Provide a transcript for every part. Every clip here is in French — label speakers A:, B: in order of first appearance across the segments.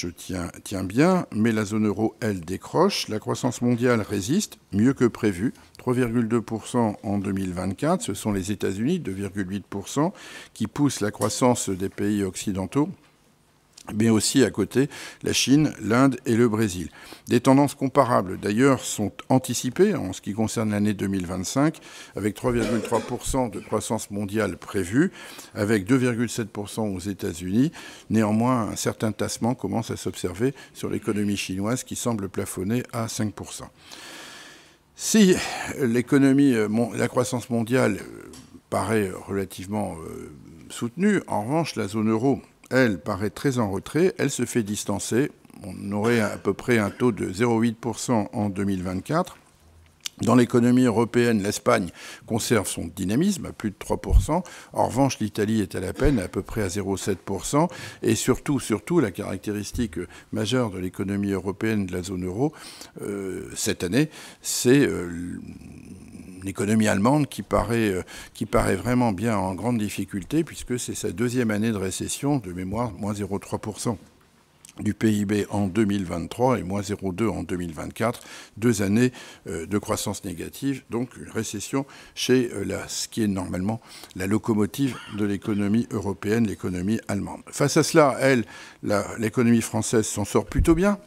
A: approche tient bien, mais la zone euro, elle, décroche. La croissance mondiale résiste, mieux que prévu, 3,2% en 2024. Ce sont les États-Unis, 2,8%, qui poussent la croissance des pays occidentaux, mais aussi à côté la Chine, l'Inde et le Brésil. Des tendances comparables, d'ailleurs, sont anticipées en ce qui concerne l'année 2025, avec 3,3% de croissance mondiale prévue, avec 2,7% aux États-Unis. Néanmoins, un certain tassement commence à s'observer sur l'économie chinoise qui semble plafonner à 5%. Si la croissance mondiale paraît relativement soutenue, en revanche, la zone euro, elle, paraît très en retrait, elle se fait distancer. On aurait à peu près un taux de 0,8% en 2024. Dans l'économie européenne, l'Espagne conserve son dynamisme à plus de 3%. En revanche, l'Italie est à la peine, à peu près à 0,7%. Et surtout, la caractéristique majeure de l'économie européenne de la zone euro, cette année, c'est l'économie allemande qui paraît vraiment bien en grande difficulté, puisque c'est sa deuxième année de récession, de mémoire, moins 0,3% du PIB en 2023 et moins 0,2 en 2024, 2 années de croissance négative, donc une récession chez ce qui est normalement la locomotive de l'économie européenne, l'économie allemande. Face à cela, l'économie française s'en sort plutôt bien,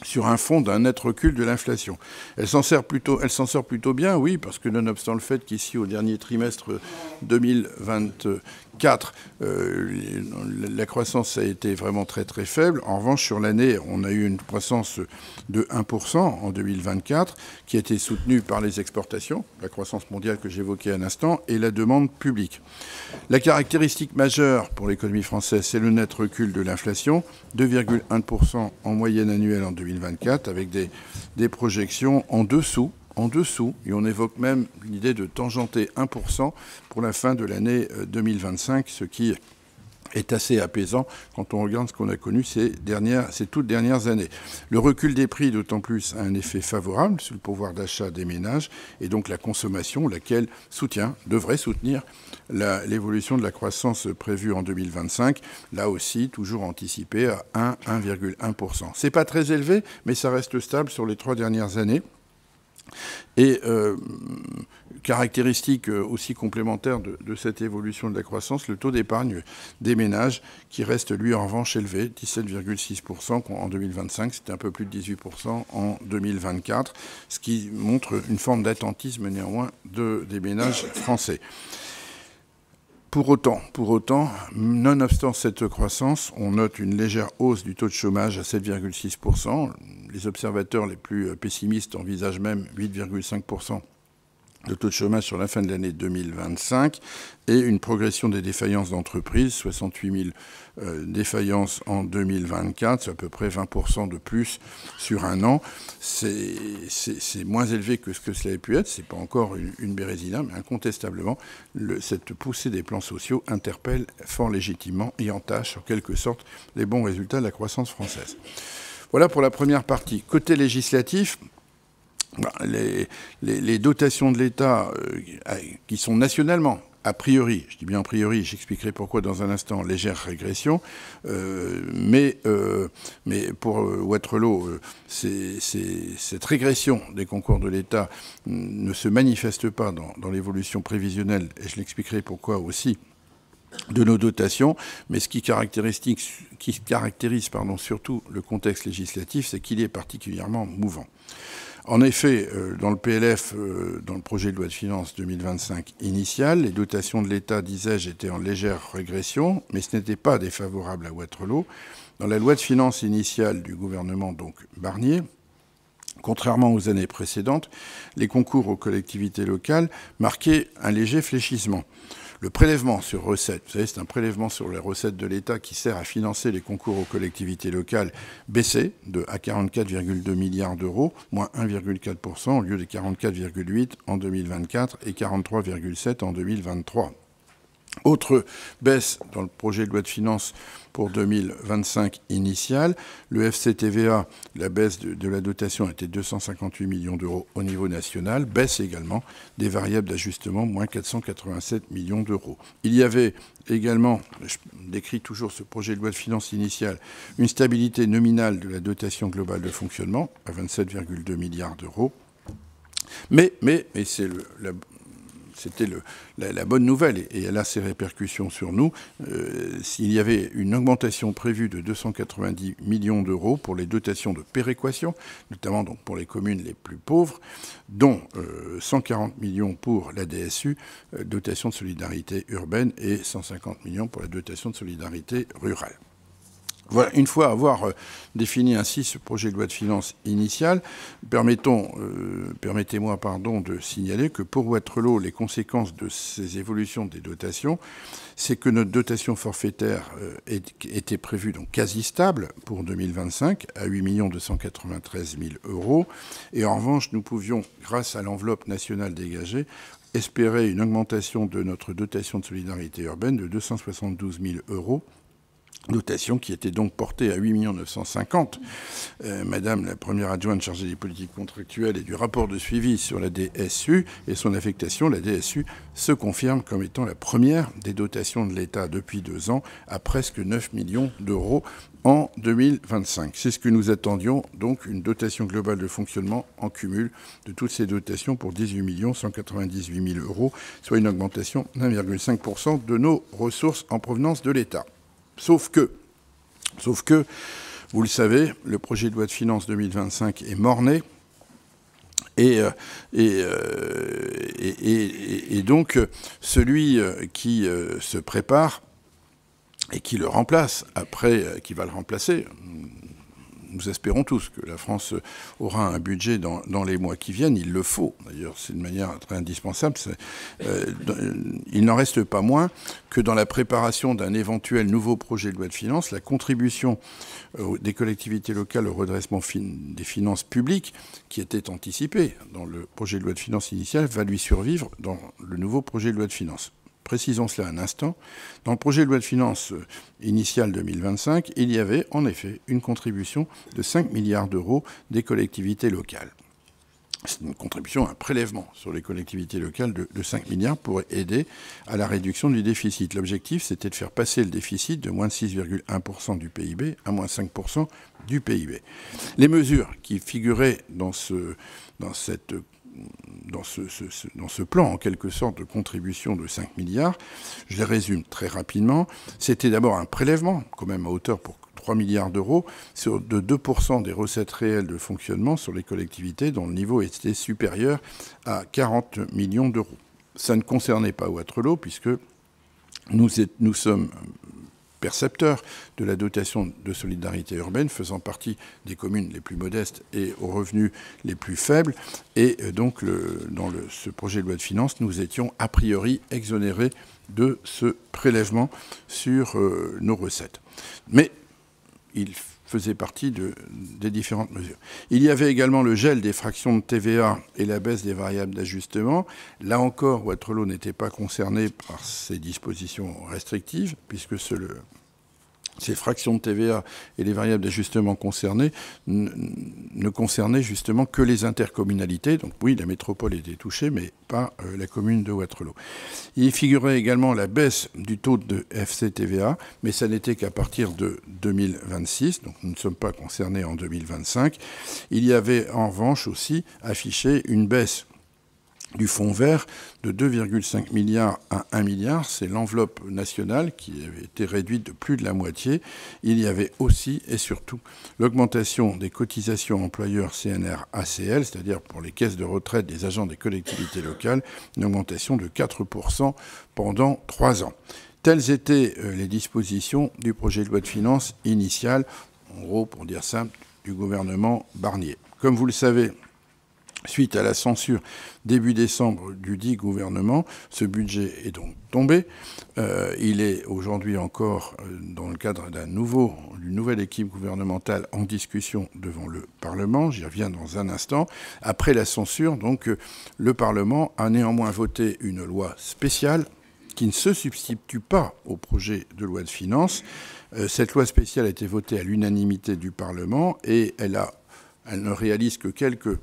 A: sur un fond d'un net recul de l'inflation. Elle s'en sort plutôt bien, oui, parce que nonobstant le fait qu'ici, au dernier trimestre 2024, la croissance a été vraiment très très faible. En revanche, sur l'année, on a eu une croissance de 1% en 2024, qui a été soutenue par les exportations, la croissance mondiale que j'évoquais à l'instant, et la demande publique. La caractéristique majeure pour l'économie française, c'est le net recul de l'inflation, 2,1% en moyenne annuelle en 2024, avec des projections en dessous, et on évoque même l'idée de tangenter 1% pour la fin de l'année 2025, ce qui est assez apaisant quand on regarde ce qu'on a connu ces toutes dernières années. Le recul des prix, d'autant plus, a un effet favorable sur le pouvoir d'achat des ménages et donc la consommation, laquelle devrait soutenir l'évolution de la croissance prévue en 2025, là aussi toujours anticipée à 1,1%. C'est pas très élevé, mais ça reste stable sur les 3 dernières années. Et caractéristique aussi complémentaire de cette évolution de la croissance, le taux d'épargne des ménages qui reste, lui, en revanche, élevé, 17,6% en 2025, c'était un peu plus de 18% en 2024, ce qui montre une forme d'attentisme néanmoins des ménages français. Pour autant, nonobstant cette croissance, on note une légère hausse du taux de chômage à 7,6%. Les observateurs les plus pessimistes envisagent même 8,5% de taux de chômage sur la fin de l'année 2025 et une progression des défaillances d'entreprises, 68 000 défaillances en 2024, c'est à peu près 20% de plus sur un an. C'est moins élevé que ce que cela a pu être, c'est pas encore une bérésina, mais incontestablement, cette poussée des plans sociaux interpelle fort légitimement et entache en quelque sorte les bons résultats de la croissance française. Voilà pour la première partie. Côté législatif, les dotations de l'État qui sont nationalement, a priori, je dis bien a priori, j'expliquerai pourquoi dans un instant, légère régression, mais pour Wattrelos, cette régression des concours de l'État ne se manifeste pas dans l'évolution prévisionnelle, et je l'expliquerai pourquoi aussi, de nos dotations, mais ce qui caractérise surtout le contexte législatif, c'est qu'il est particulièrement mouvant. En effet, dans le PLF, dans le projet de loi de finances 2025 initial, les dotations de l'État, disais-je, étaient en légère régression, mais ce n'était pas défavorable à Wattrelos. Dans la loi de finances initiale du gouvernement, donc Barnier, contrairement aux années précédentes, les concours aux collectivités locales marquaient un léger fléchissement. Le prélèvement sur recettes, vous savez, c'est un prélèvement sur les recettes de l'État qui sert à financer les concours aux collectivités locales, baissé à 44,2 milliards d'euros, moins 1,4% au lieu de 44,8 en 2024 et 43,7 en 2023. Autre baisse dans le projet de loi de finances pour 2025 initial, le FCTVA, la baisse de la dotation était 258 millions d'euros au niveau national, baisse également des variables d'ajustement, moins 487 millions d'euros. Il y avait également, je décris toujours ce projet de loi de finances initial, une stabilité nominale de la dotation globale de fonctionnement à 27,2 milliards d'euros. Mais c'était la bonne nouvelle, et elle a ses répercussions sur nous. S'il y avait une augmentation prévue de 290 millions d'euros pour les dotations de péréquation, notamment donc pour les communes les plus pauvres, dont 140 millions pour la DSU, dotation de solidarité urbaine, et 150 millions pour la dotation de solidarité rurale. Voilà, une fois avoir défini ainsi ce projet de loi de finances initial, permettez-moi de signaler que pour Wattrelos, les conséquences de ces évolutions des dotations, c'est que notre dotation forfaitaire était prévue donc quasi stable pour 2025 à 8 293 000 euros. Et en revanche, nous pouvions, grâce à l'enveloppe nationale dégagée, espérer une augmentation de notre dotation de solidarité urbaine de 272 000 euros. Dotation qui était donc portée à 8 950 000. Madame la première adjointe chargée des politiques contractuelles et du rapport de suivi sur la DSU et son affectation, la DSU se confirme comme étant la première des dotations de l'État depuis 2 ans à presque 9 millions d'euros en 2025. C'est ce que nous attendions, donc une dotation globale de fonctionnement en cumul de toutes ces dotations pour 18 198 000 euros, soit une augmentation d'1,5% de nos ressources en provenance de l'État. Sauf que, vous le savez, le projet de loi de finances 2025 est mort-né, et donc celui qui se prépare et qui le remplace, qui va le remplacer, nous espérons tous que la France aura un budget dans les mois qui viennent. Il le faut, d'ailleurs, c'est de manière très indispensable. Il n'en reste pas moins que dans la préparation d'un éventuel nouveau projet de loi de finances, la contribution des collectivités locales au redressement des finances publiques, qui était anticipée dans le projet de loi de finances initial, va lui survivre dans le nouveau projet de loi de finances. Précisons cela un instant. Dans le projet de loi de finances initial 2025, il y avait en effet une contribution de 5 milliards d'euros des collectivités locales. C'est une contribution, un prélèvement sur les collectivités locales de 5 milliards pour aider à la réduction du déficit. L'objectif, c'était de faire passer le déficit de moins de 6,1% du PIB à moins 5% du PIB. Les mesures qui figuraient dans ce plan, en quelque sorte, de contribution de 5 milliards, je les résume très rapidement. C'était d'abord un prélèvement, quand même à hauteur pour 3 milliards d'euros, de 2% des recettes réelles de fonctionnement sur les collectivités dont le niveau était supérieur à 40 millions d'euros. Ça ne concernait pas Wattrelos, puisque nous sommes percepteurs de la dotation de solidarité urbaine, faisant partie des communes les plus modestes et aux revenus les plus faibles. Et donc, dans ce projet de loi de finances, nous étions a priori exonérés de ce prélèvement sur nos recettes. Mais il faisait partie des différentes mesures. Il y avait également le gel des fractions de TVA et la baisse des variables d'ajustement. Là encore, Wattrelos n'était pas concerné par ces dispositions restrictives, puisque ces fractions de TVA et les variables d'ajustement concernées ne concernaient justement que les intercommunalités. Donc oui, la métropole était touchée, mais pas la commune de Wattrelos. Il figurait également la baisse du taux de FCTVA, mais ça n'était qu'à partir de 2026, donc nous ne sommes pas concernés en 2025. Il y avait en revanche aussi affiché une baisse du fonds vert de 2,5 milliards à 1 milliard. C'est l'enveloppe nationale qui avait été réduite de plus de la moitié. Il y avait aussi et surtout l'augmentation des cotisations employeurs CNR-ACL, c'est-à-dire pour les caisses de retraite des agents des collectivités locales, une augmentation de 4% pendant 3 ans. Telles étaient les dispositions du projet de loi de finances initial, en gros, pour dire simple, du gouvernement Barnier. Comme vous le savez, suite à la censure début décembre du dit gouvernement, ce budget est donc tombé. Il est aujourd'hui encore dans le cadre d'une nouvelle équipe gouvernementale en discussion devant le Parlement. J'y reviens dans un instant. Après la censure, donc, le Parlement a néanmoins voté une loi spéciale qui ne se substitue pas au projet de loi de finances. Cette loi spéciale a été votée à l'unanimité du Parlement et elle ne réalise que quelques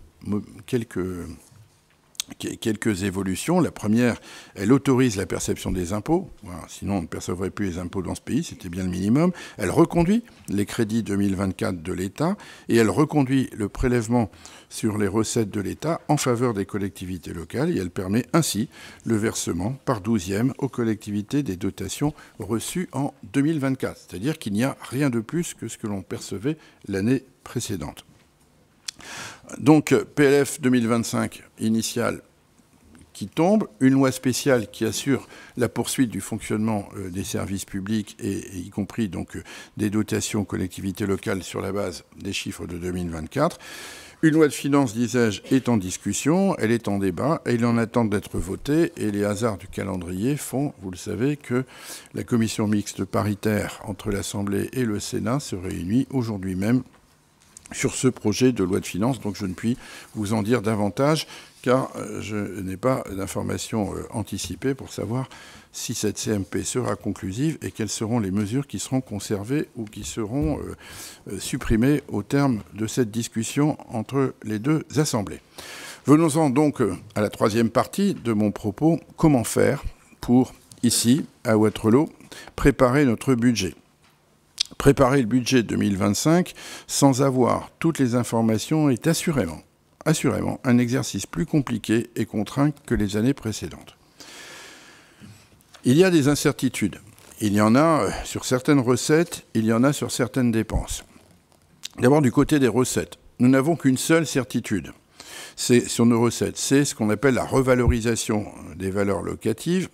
A: évolutions. La première, elle autorise la perception des impôts. Voilà, sinon, on ne percevrait plus les impôts dans ce pays, c'était bien le minimum. Elle reconduit les crédits 2024 de l'État et elle reconduit le prélèvement sur les recettes de l'État en faveur des collectivités locales et elle permet ainsi le versement par 12e aux collectivités des dotations reçues en 2024. C'est-à-dire qu'il n'y a rien de plus que ce que l'on percevait l'année précédente. Donc, PLF 2025 initial qui tombe, une loi spéciale qui assure la poursuite du fonctionnement des services publics et y compris donc des dotations aux collectivités locales sur la base des chiffres de 2024. Une loi de finances, disais-je, est en discussion, elle est en débat, elle en attend d'être votée et les hasards du calendrier font, vous le savez, que la commission mixte paritaire entre l'Assemblée et le Sénat se réunit aujourd'hui même sur ce projet de loi de finances. Donc je ne puis vous en dire davantage car je n'ai pas d'informations anticipées pour savoir si cette CMP sera conclusive et quelles seront les mesures qui seront conservées ou qui seront supprimées au terme de cette discussion entre les deux assemblées. Venons-en donc à la troisième partie de mon propos. Comment faire pour, ici, à Wattrelos, préparer notre budget ? Préparer le budget 2025 sans avoir toutes les informations est assurément un exercice plus compliqué et contraint que les années précédentes. Il y a des incertitudes. Il y en a sur certaines recettes, il y en a sur certaines dépenses. D'abord, du côté des recettes, nous n'avons qu'une seule certitude. C'est sur nos recettes. C'est ce qu'on appelle la revalorisation des valeurs locatives,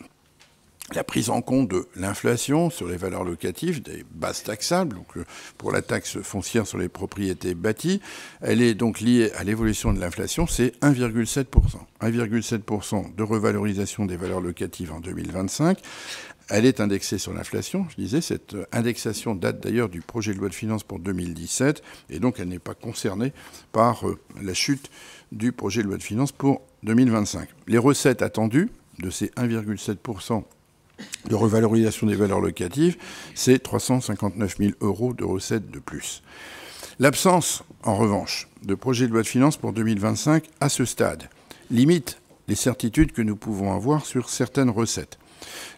A: la prise en compte de l'inflation sur les valeurs locatives, des bases taxables, donc pour la taxe foncière sur les propriétés bâties. Elle est donc liée à l'évolution de l'inflation, c'est 1,7%. 1,7% de revalorisation des valeurs locatives en 2025. Elle est indexée sur l'inflation, je disais. Cette indexation date d'ailleurs du projet de loi de finances pour 2017, et donc elle n'est pas concernée par la chute du projet de loi de finances pour 2025. Les recettes attendues de ces 1,7% de revalorisation des valeurs locatives, c'est 359 000 € de recettes de plus. L'absence, en revanche, de projet de loi de finances pour 2025 à ce stade limite les certitudes que nous pouvons avoir sur certaines recettes.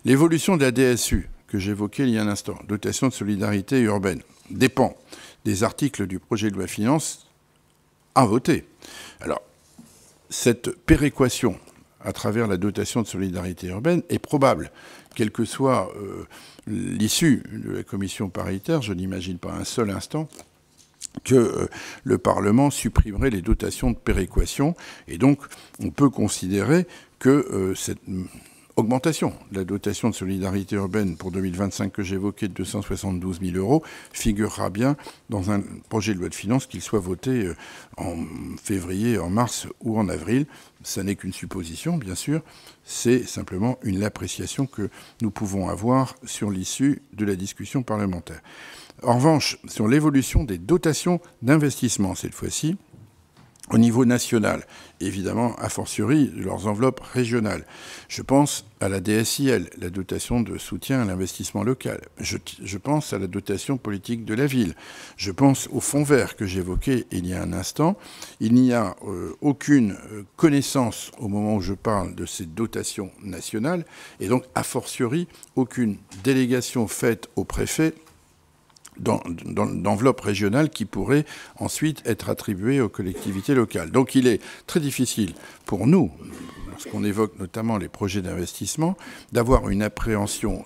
A: L'évolution de la DSU, que j'évoquais il y a un instant, dotation de solidarité urbaine, dépend des articles du projet de loi de finances à voter. Alors, cette péréquation à travers la dotation de solidarité urbaine est probable. Quelle que soit l'issue de la commission paritaire, je n'imagine pas un seul instant que le Parlement supprimerait les dotations de péréquation. Et donc, on peut considérer que cette augmentation de la dotation de solidarité urbaine pour 2025 que j'évoquais de 272 000 € figurera bien dans un projet de loi de finances, qu'il soit voté en février, en mars ou en avril. Ça n'est qu'une supposition, bien sûr. C'est simplement une appréciation que nous pouvons avoir sur l'issue de la discussion parlementaire. En revanche, sur l'évolution des dotations d'investissement, cette fois-ci, au niveau national, évidemment, a fortiori, de leurs enveloppes régionales. Je pense à la DSIL, la dotation de soutien à l'investissement local. Je pense à la dotation politique de la ville. Je pense au fonds vert que j'évoquais il y a un instant. Il n'y a aucune connaissance, au moment où je parle de ces dotations nationales, et donc, a fortiori, aucune délégation faite au préfet d'enveloppe régionale qui pourrait ensuite être attribuée aux collectivités locales. Donc il est très difficile pour nous, lorsqu'on évoque notamment les projets d'investissement, d'avoir une appréhension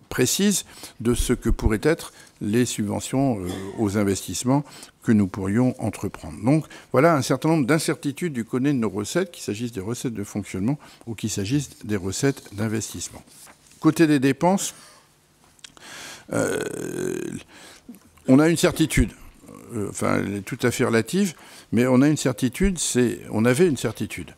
A: précise de ce que pourraient être les subventions aux investissements que nous pourrions entreprendre. Donc voilà un certain nombre d'incertitudes du côté de nos recettes, qu'il s'agisse des recettes de fonctionnement ou qu'il s'agisse des recettes d'investissement. Côté des dépenses, on a une certitude, enfin elle est tout à fait relative, mais on a une certitude, on avait une certitude.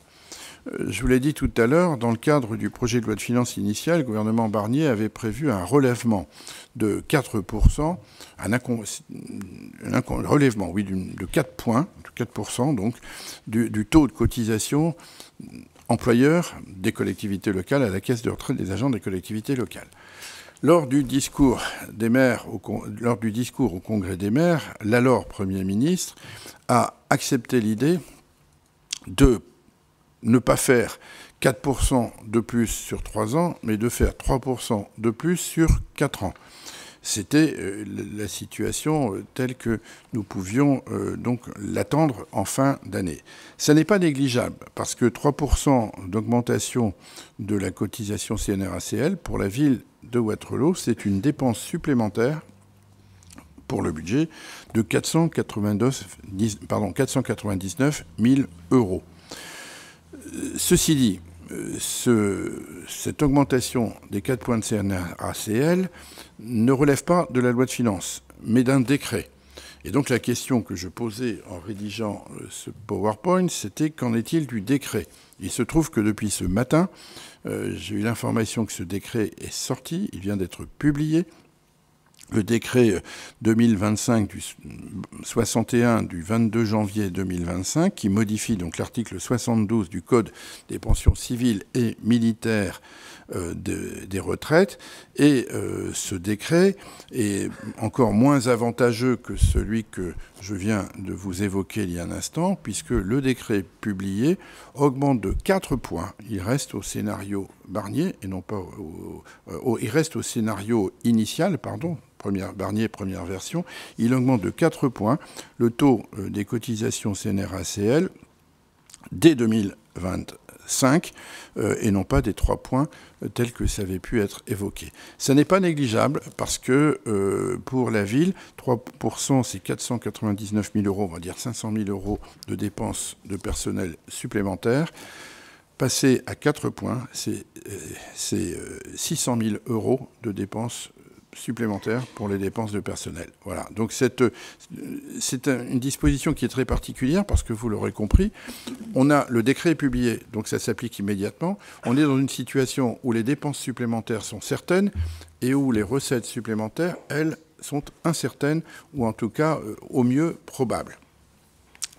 A: Je vous l'ai dit tout à l'heure, dans le cadre du projet de loi de finances initial, le gouvernement Barnier avait prévu un relèvement de 4%, de 4 points, de 4% donc, du taux de cotisation employeurs des collectivités locales à la caisse de retraite des agents des collectivités locales. Lors du discours au Congrès des maires, l'alors Premier ministre a accepté l'idée de ne pas faire 4% de plus sur 3 ans, mais de faire 3% de plus sur 4 ans. C'était la situation telle que nous pouvions donc l'attendre en fin d'année. Ça n'est pas négligeable, parce que 3% d'augmentation de la cotisation CNRACL pour la ville de Wattrelos, c'est une dépense supplémentaire pour le budget de 499 000 €. Ceci dit, cette augmentation des 4 points de CNRACL ne relève pas de la loi de finances, mais d'un décret. Et donc la question que je posais en rédigeant ce PowerPoint, c'était qu'en est-il du décret? Il se trouve que depuis ce matin, j'ai eu l'information que ce décret est sorti, il vient d'être publié. Le décret 2025-61 du 22 janvier 2025, qui modifie donc l'article 72 du Code des pensions civiles et militaires des retraites. Et ce décret est encore moins avantageux que celui que je viens de vous évoquer il y a un instant, puisque le décret publié augmente de 4 points. Il reste au scénario Barnier, et non pas il reste au scénario initial, pardon, Barnier, première version. Il augmente de 4 points le taux des cotisations CNRACL dès 2025 et non pas des 3 points tels que ça avait pu être évoqué. Ça n'est pas négligeable parce que pour la ville, 3% c'est 499 000 €, on va dire 500 000 € de dépenses de personnel supplémentaires. Passer à 4 points, c'est 600 000 € de dépenses supplémentaires pour les dépenses de personnel. Voilà. Donc c'est une disposition qui est très particulière parce que vous l'aurez compris, on a le décret publié, donc ça s'applique immédiatement. On est dans une situation où les dépenses supplémentaires sont certaines et où les recettes supplémentaires, elles, sont incertaines ou en tout cas au mieux probables.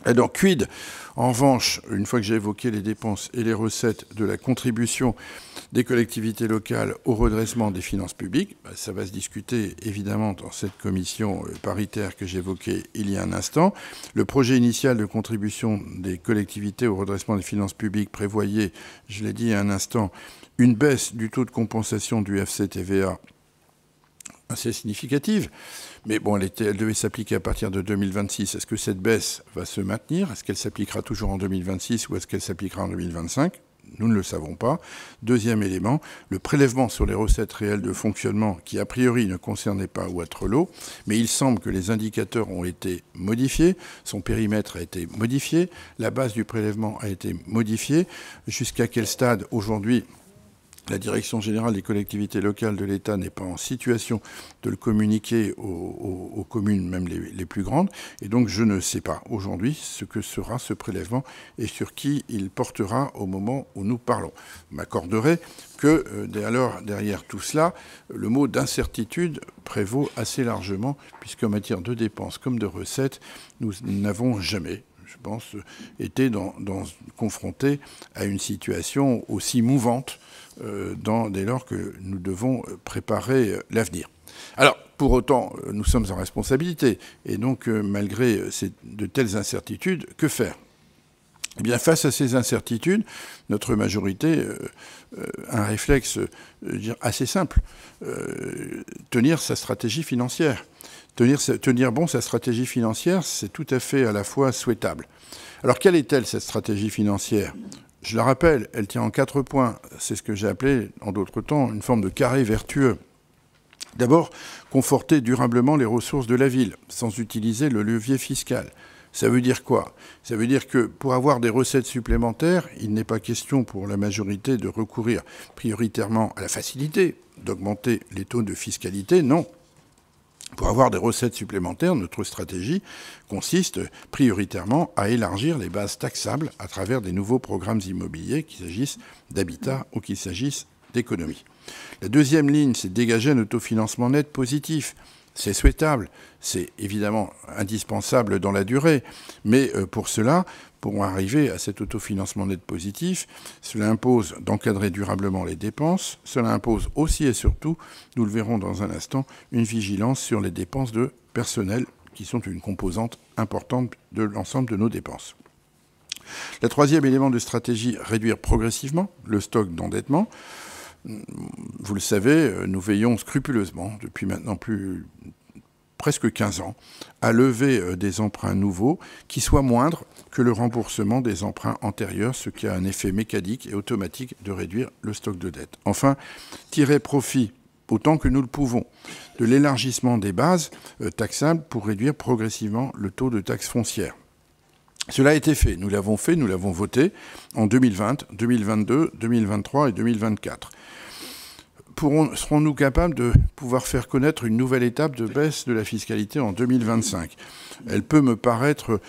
A: Et donc, quid, en revanche, une fois que j'ai évoqué les dépenses et les recettes de la contribution des collectivités locales au redressement des finances publiques, ça va se discuter évidemment dans cette commission paritaire que j'évoquais il y a un instant. Le projet initial de contribution des collectivités au redressement des finances publiques prévoyait, je l'ai dit il y a un instant, une baisse du taux de compensation du FCTVA assez significative, mais bon, elle devait s'appliquer à partir de 2026. Est-ce que cette baisse va se maintenir? Est-ce qu'elle s'appliquera toujours en 2026 ou est-ce qu'elle s'appliquera en 2025? Nous ne le savons pas. Deuxième élément, le prélèvement sur les recettes réelles de fonctionnement qui, a priori, ne concernait pas Wattrelos, mais il semble que les indicateurs ont été modifiés, son périmètre a été modifié, la base du prélèvement a été modifiée. Jusqu'à quel stade, aujourd'hui, la Direction générale des collectivités locales de l'État n'est pas en situation de le communiquer aux communes, même les plus grandes. Et donc, je ne sais pas aujourd'hui ce que sera ce prélèvement et sur qui il portera au moment où nous parlons. Je m'accorderai que, derrière tout cela, le mot d'incertitude prévaut assez largement, puisqu'en matière de dépenses comme de recettes, nous n'avons jamais, je pense, été confrontés à une situation aussi mouvante dès lors que nous devons préparer l'avenir. Alors, pour autant, nous sommes en responsabilité. Et donc, malgré de telles incertitudes, que faire? Eh bien, face à ces incertitudes, notre majorité a un réflexe assez simple. Tenir sa stratégie financière. Tenir bon sa stratégie financière, c'est tout à fait à la fois souhaitable. Alors, quelle est-elle, cette stratégie financière? Je la rappelle, elle tient en 4 points. C'est ce que j'ai appelé, en d'autres temps, une forme de carré vertueux. D'abord, conforter durablement les ressources de la ville, sans utiliser le levier fiscal. Ça veut dire quoi? Ça veut dire que pour avoir des recettes supplémentaires, il n'est pas question pour la majorité de recourir prioritairement à la facilité, d'augmenter les taux de fiscalité, non. Pour avoir des recettes supplémentaires, notre stratégie consiste prioritairement à élargir les bases taxables à travers des nouveaux programmes immobiliers, qu'il s'agisse d'habitat ou qu'il s'agisse d'économie. La deuxième ligne, c'est de dégager un autofinancement net positif. C'est souhaitable, c'est évidemment indispensable dans la durée, mais pour cela, pour arriver à cet autofinancement net positif, cela impose d'encadrer durablement les dépenses, cela impose aussi et surtout, nous le verrons dans un instant, une vigilance sur les dépenses de personnel qui sont une composante importante de l'ensemble de nos dépenses. Le troisième élément de stratégie, réduire progressivement le stock d'endettement. Vous le savez, nous veillons scrupuleusement, depuis maintenant presque 15 ans, à lever des emprunts nouveaux qui soient moindres que le remboursement des emprunts antérieurs, ce qui a un effet mécanique et automatique de réduire le stock de dette. Enfin, tirer profit autant que nous le pouvons de l'élargissement des bases taxables pour réduire progressivement le taux de taxe foncière. Cela a été fait, nous l'avons voté en 2020, 2022, 2023 et 2024. Serons-nous capables de pouvoir faire connaître une nouvelle étape de baisse de la fiscalité en 2025 ? Elle peut me paraître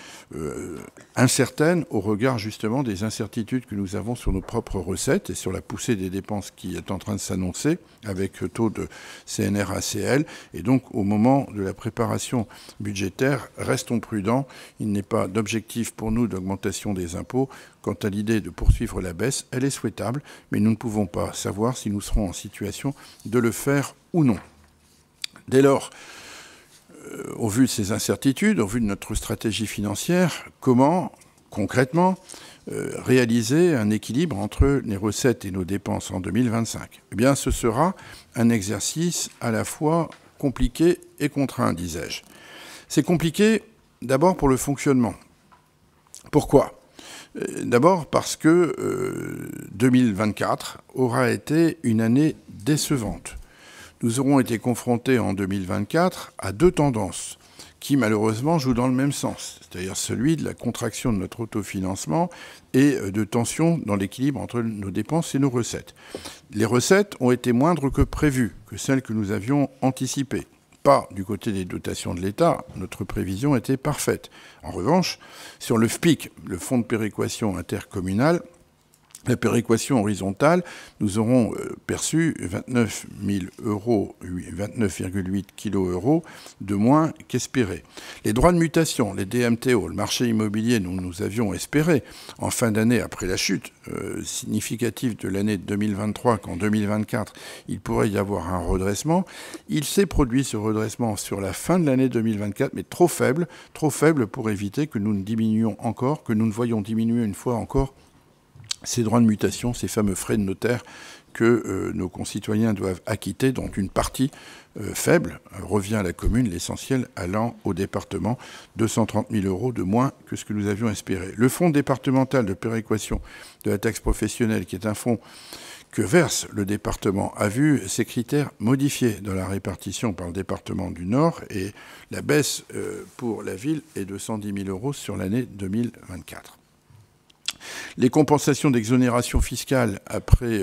A: incertaine au regard justement des incertitudes que nous avons sur nos propres recettes et sur la poussée des dépenses qui est en train de s'annoncer avec le taux de CNRACL. Et donc, au moment de la préparation budgétaire, restons prudents. Il n'est pas d'objectif pour nous d'augmentation des impôts. Quant à l'idée de poursuivre la baisse, elle est souhaitable, mais nous ne pouvons pas savoir si nous serons en situation de le faire ou non. Dès lors, au vu de ces incertitudes, au vu de notre stratégie financière, comment, concrètement, réaliser un équilibre entre les recettes et nos dépenses en 2025 ? Eh bien, ce sera un exercice à la fois compliqué et contraint, disais-je. C'est compliqué d'abord pour le fonctionnement. Pourquoi ? D'abord parce que 2024 aura été une année décevante. Nous aurons été confrontés en 2024 à deux tendances qui malheureusement jouent dans le même sens, c'est-à-dire celui de la contraction de notre autofinancement et de tensions dans l'équilibre entre nos dépenses et nos recettes. Les recettes ont été moindres que prévues, que celles que nous avions anticipées. Pas du côté des dotations de l'État, notre prévision était parfaite. En revanche, sur le FPIC, le Fonds de péréquation intercommunale, la péréquation horizontale, nous aurons perçu 29 000 euros, 29,8 kg de moins qu'espéré. Les droits de mutation, les DMTO, le marché immobilier, nous avions espéré, en fin d'année, après la chute significative de l'année 2023, qu'en 2024, il pourrait y avoir un redressement. Il s'est produit ce redressement sur la fin de l'année 2024, mais trop faible pour éviter que nous ne diminuions encore, que nous ne voyions diminuer une fois encore ces droits de mutation, ces fameux frais de notaire que nos concitoyens doivent acquitter, dont une partie faible revient à la commune, l'essentiel allant au département, 230 000 euros de moins que ce que nous avions espéré. Le fonds départemental de péréquation de la taxe professionnelle, qui est un fonds que verse le département, a vu ses critères modifiés dans la répartition par le département du Nord, et la baisse pour la ville est de 110 000 euros sur l'année 2024. Les compensations d'exonération fiscale après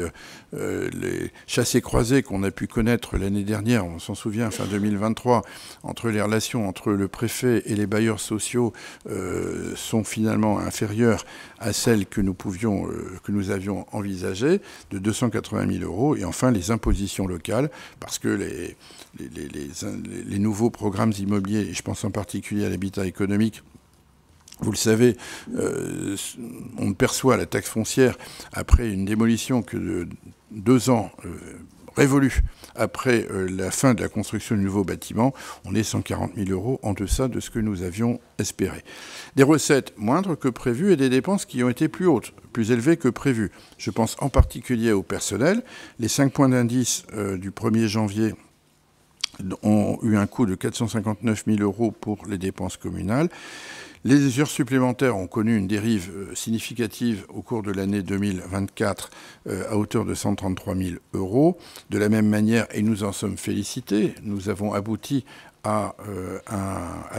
A: les chassés-croisés qu'on a pu connaître l'année dernière, on s'en souvient, fin 2023, entre les relations entre le préfet et les bailleurs sociaux sont finalement inférieures à celles que nous avions envisagées, de 280 000 euros. Et enfin, les impositions locales, parce que les nouveaux programmes immobiliers, et je pense en particulier à l'habitat économique, vous le savez, on perçoit la taxe foncière après une démolition que de 2 ans révolus après la fin de la construction du nouveau bâtiment. On est 140 000 euros en deçà de ce que nous avions espéré. Des recettes moindres que prévues et des dépenses qui ont été plus hautes, plus élevées que prévues. Je pense en particulier au personnel. Les 5 points d'indice du 1er janvier ont eu un coût de 459 000 euros pour les dépenses communales. Les heures supplémentaires ont connu une dérive significative au cours de l'année 2024 à hauteur de 133 000 euros. De la même manière, et nous en sommes félicités, nous avons abouti à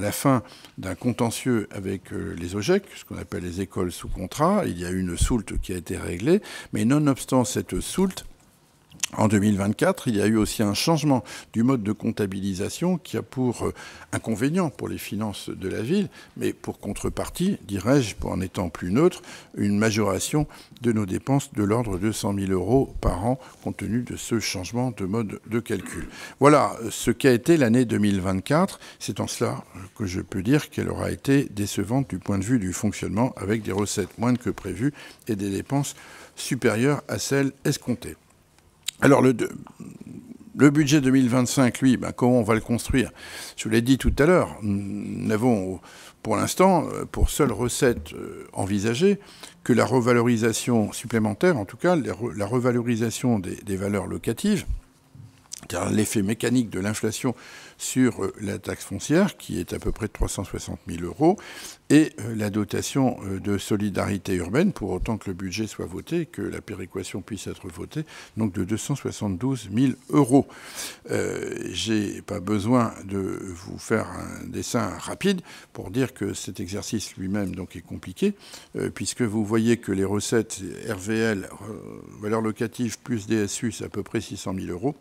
A: la fin d'un contentieux avec les OGEC, ce qu'on appelle les écoles sous contrat. Il y a eu une soulte qui a été réglée, mais nonobstant cette soulte, En 2024, il y a eu aussi un changement du mode de comptabilisation qui a pour inconvénient pour les finances de la ville, mais pour contrepartie, dirais-je, pour en étant plus neutre, une majoration de nos dépenses de l'ordre de 100 000 € par an, compte tenu de ce changement de mode de calcul. Voilà ce qu'a été l'année 2024. C'est en cela que je peux dire qu'elle aura été décevante du point de vue du fonctionnement, avec des recettes moindres que prévues et des dépenses supérieures à celles escomptées. Alors, le budget 2025, lui, comment on va le construire? Je vous l'ai dit tout à l'heure, nous n'avons pour l'instant, pour seule recette envisagée, que la revalorisation supplémentaire, en tout cas la revalorisation des valeurs locatives, car l'effet mécanique de l'inflation sur la taxe foncière, qui est à peu près de 360 000 €, et la dotation de solidarité urbaine, pour autant que le budget soit voté, que la péréquation puisse être votée, donc de 272 000 €. J'ai pas besoin de vous faire un dessin rapide pour dire que cet exercice lui-même donc est compliqué, puisque vous voyez que les recettes RVL, valeurs locatives plus DSU, c'est à peu près 600 000 €.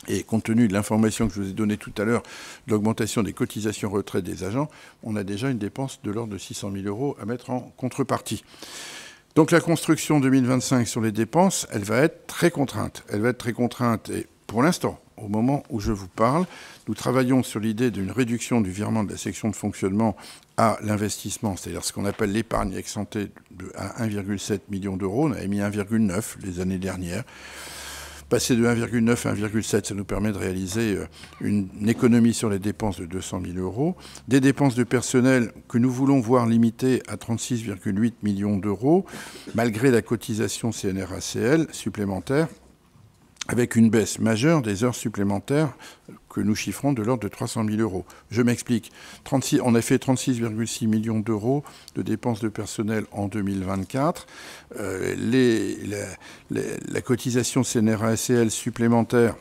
A: Et compte tenu de l'information que je vous ai donnée tout à l'heure, de l'augmentation des cotisations retraite des agents, on a déjà une dépense de l'ordre de 600 000 € à mettre en contrepartie. Donc la construction 2025 sur les dépenses, elle va être très contrainte. Elle va être très contrainte et pour l'instant, au moment où je vous parle, nous travaillons sur l'idée d'une réduction du virement de la section de fonctionnement à l'investissement, c'est-à-dire ce qu'on appelle l'épargne ex-ante à 1,7 million €. On avait mis 1,9 les années dernières. Passer de 1,9 à 1,7, ça nous permet de réaliser une économie sur les dépenses de 200 000 €. Des dépenses de personnel que nous voulons voir limitées à 36,8 millions €, malgré la cotisation CNRACL supplémentaire, avec une baisse majeure des heures supplémentaires que nous chiffrons de l'ordre de 300 000 €. Je m'explique. On a fait 36,6 millions € de dépenses de personnel en 2024. La cotisation CNRACL supplémentaire,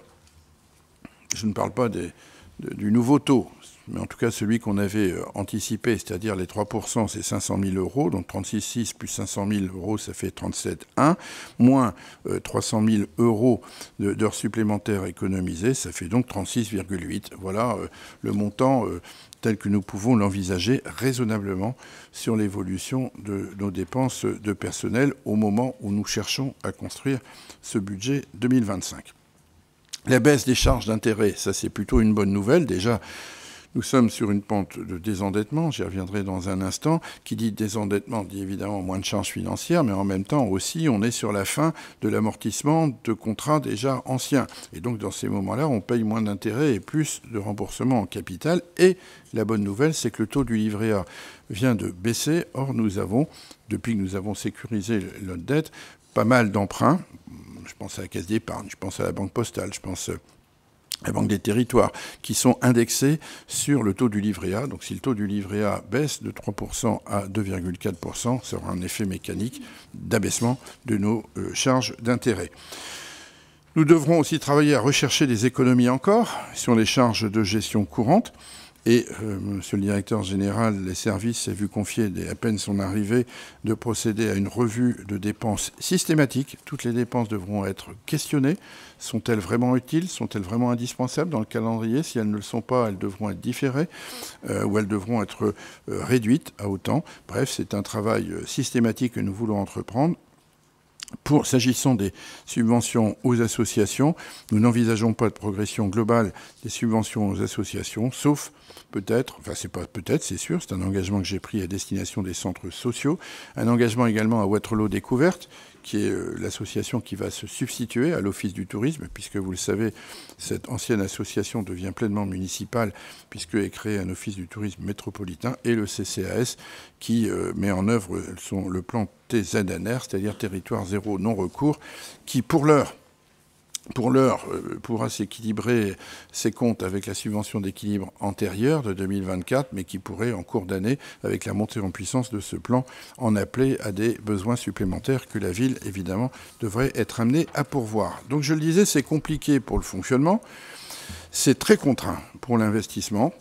A: je ne parle pas du nouveau taux, mais en tout cas celui qu'on avait anticipé, c'est-à-dire les 3%, c'est 500 000 €, donc 36,6 plus 500 000 €, ça fait 37,1, moins 300 000 € d'heures supplémentaires économisées, ça fait donc 36,8. Voilà le montant tel que nous pouvons l'envisager raisonnablement sur l'évolution de nos dépenses de personnel au moment où nous cherchons à construire ce budget 2025. La baisse des charges d'intérêt, ça c'est plutôt une bonne nouvelle. Déjà, nous sommes sur une pente de désendettement, j'y reviendrai dans un instant. Qui dit désendettement dit évidemment moins de charges financières, mais en même temps aussi, on est sur la fin de l'amortissement de contrats déjà anciens. Et donc, dans ces moments-là, on paye moins d'intérêts et plus de remboursement en capital. Et la bonne nouvelle, c'est que le taux du livret A vient de baisser. Or, nous avons, depuis que nous avons sécurisé notre dette, pas mal d'emprunts. Je pense à la Caisse d'épargne, je pense à la Banque postale, je pense la Banque des territoires, qui sont indexés sur le taux du livret A. Donc si le taux du livret A baisse de 3% à 2,4%, ça aura un effet mécanique d'abaissement de nos charges d'intérêt. Nous devrons aussi travailler à rechercher des économies encore sur les charges de gestion courante. Et Monsieur le directeur général, les services s'est vu confier, dès à peine son arrivée, de procéder à une revue de dépenses systématique. Toutes les dépenses devront être questionnées. Sont-elles vraiment utiles? Sont-elles vraiment indispensables dans le calendrier? Si elles ne le sont pas, elles devront être différées ou elles devront être réduites à autant. Bref, c'est un travail systématique que nous voulons entreprendre. S'agissant des subventions aux associations, nous n'envisageons pas de progression globale des subventions aux associations, sauf peut-être, enfin c'est pas peut-être, c'est sûr, c'est un engagement que j'ai pris à destination des centres sociaux, un engagement également à Waterloo Découverte, qui est l'association qui va se substituer à l'Office du tourisme, puisque vous le savez, cette ancienne association devient pleinement municipale, puisque est créé un Office du tourisme métropolitain, et le CCAS qui met en œuvre le plan TZNR, c'est-à-dire territoire zéro non-recours, qui pour l'heure pourra s'équilibrer ses comptes avec la subvention d'équilibre antérieure de 2024, mais qui pourrait, en cours d'année, avec la montée en puissance de ce plan, en appeler à des besoins supplémentaires que la ville, évidemment, devrait être amenée à pourvoir. Donc, je le disais, c'est compliqué pour le fonctionnement, c'est très contraint pour l'investissement.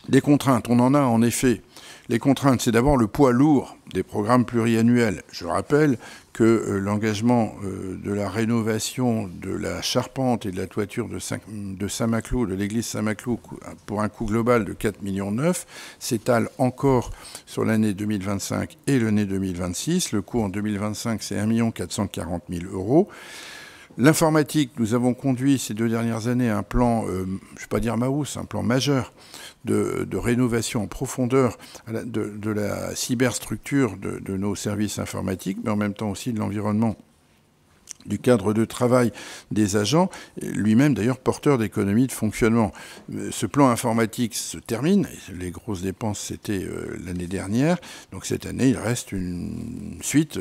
A: Des contraintes, on en a en effet. Les contraintes, c'est d'abord le poids lourd des programmes pluriannuels. Je rappelle que l'engagement de la rénovation de la charpente et de la toiture de Saint-Maclou, de l'église Saint-Maclou, pour un coût global de 4,9 millions, s'étale encore sur l'année 2025 et l'année 2026. Le coût en 2025, c'est 1,44 million €. L'informatique, nous avons conduit ces 2 dernières années un plan, je ne vais pas dire Maus, un plan majeur de rénovation en profondeur de la cyberstructure de nos services informatiques, mais en même temps aussi de l'environnement, du cadre de travail des agents, lui-même d'ailleurs porteur d'économies de fonctionnement. Ce plan informatique se termine, les grosses dépenses c'était l'année dernière, donc cette année il reste une suite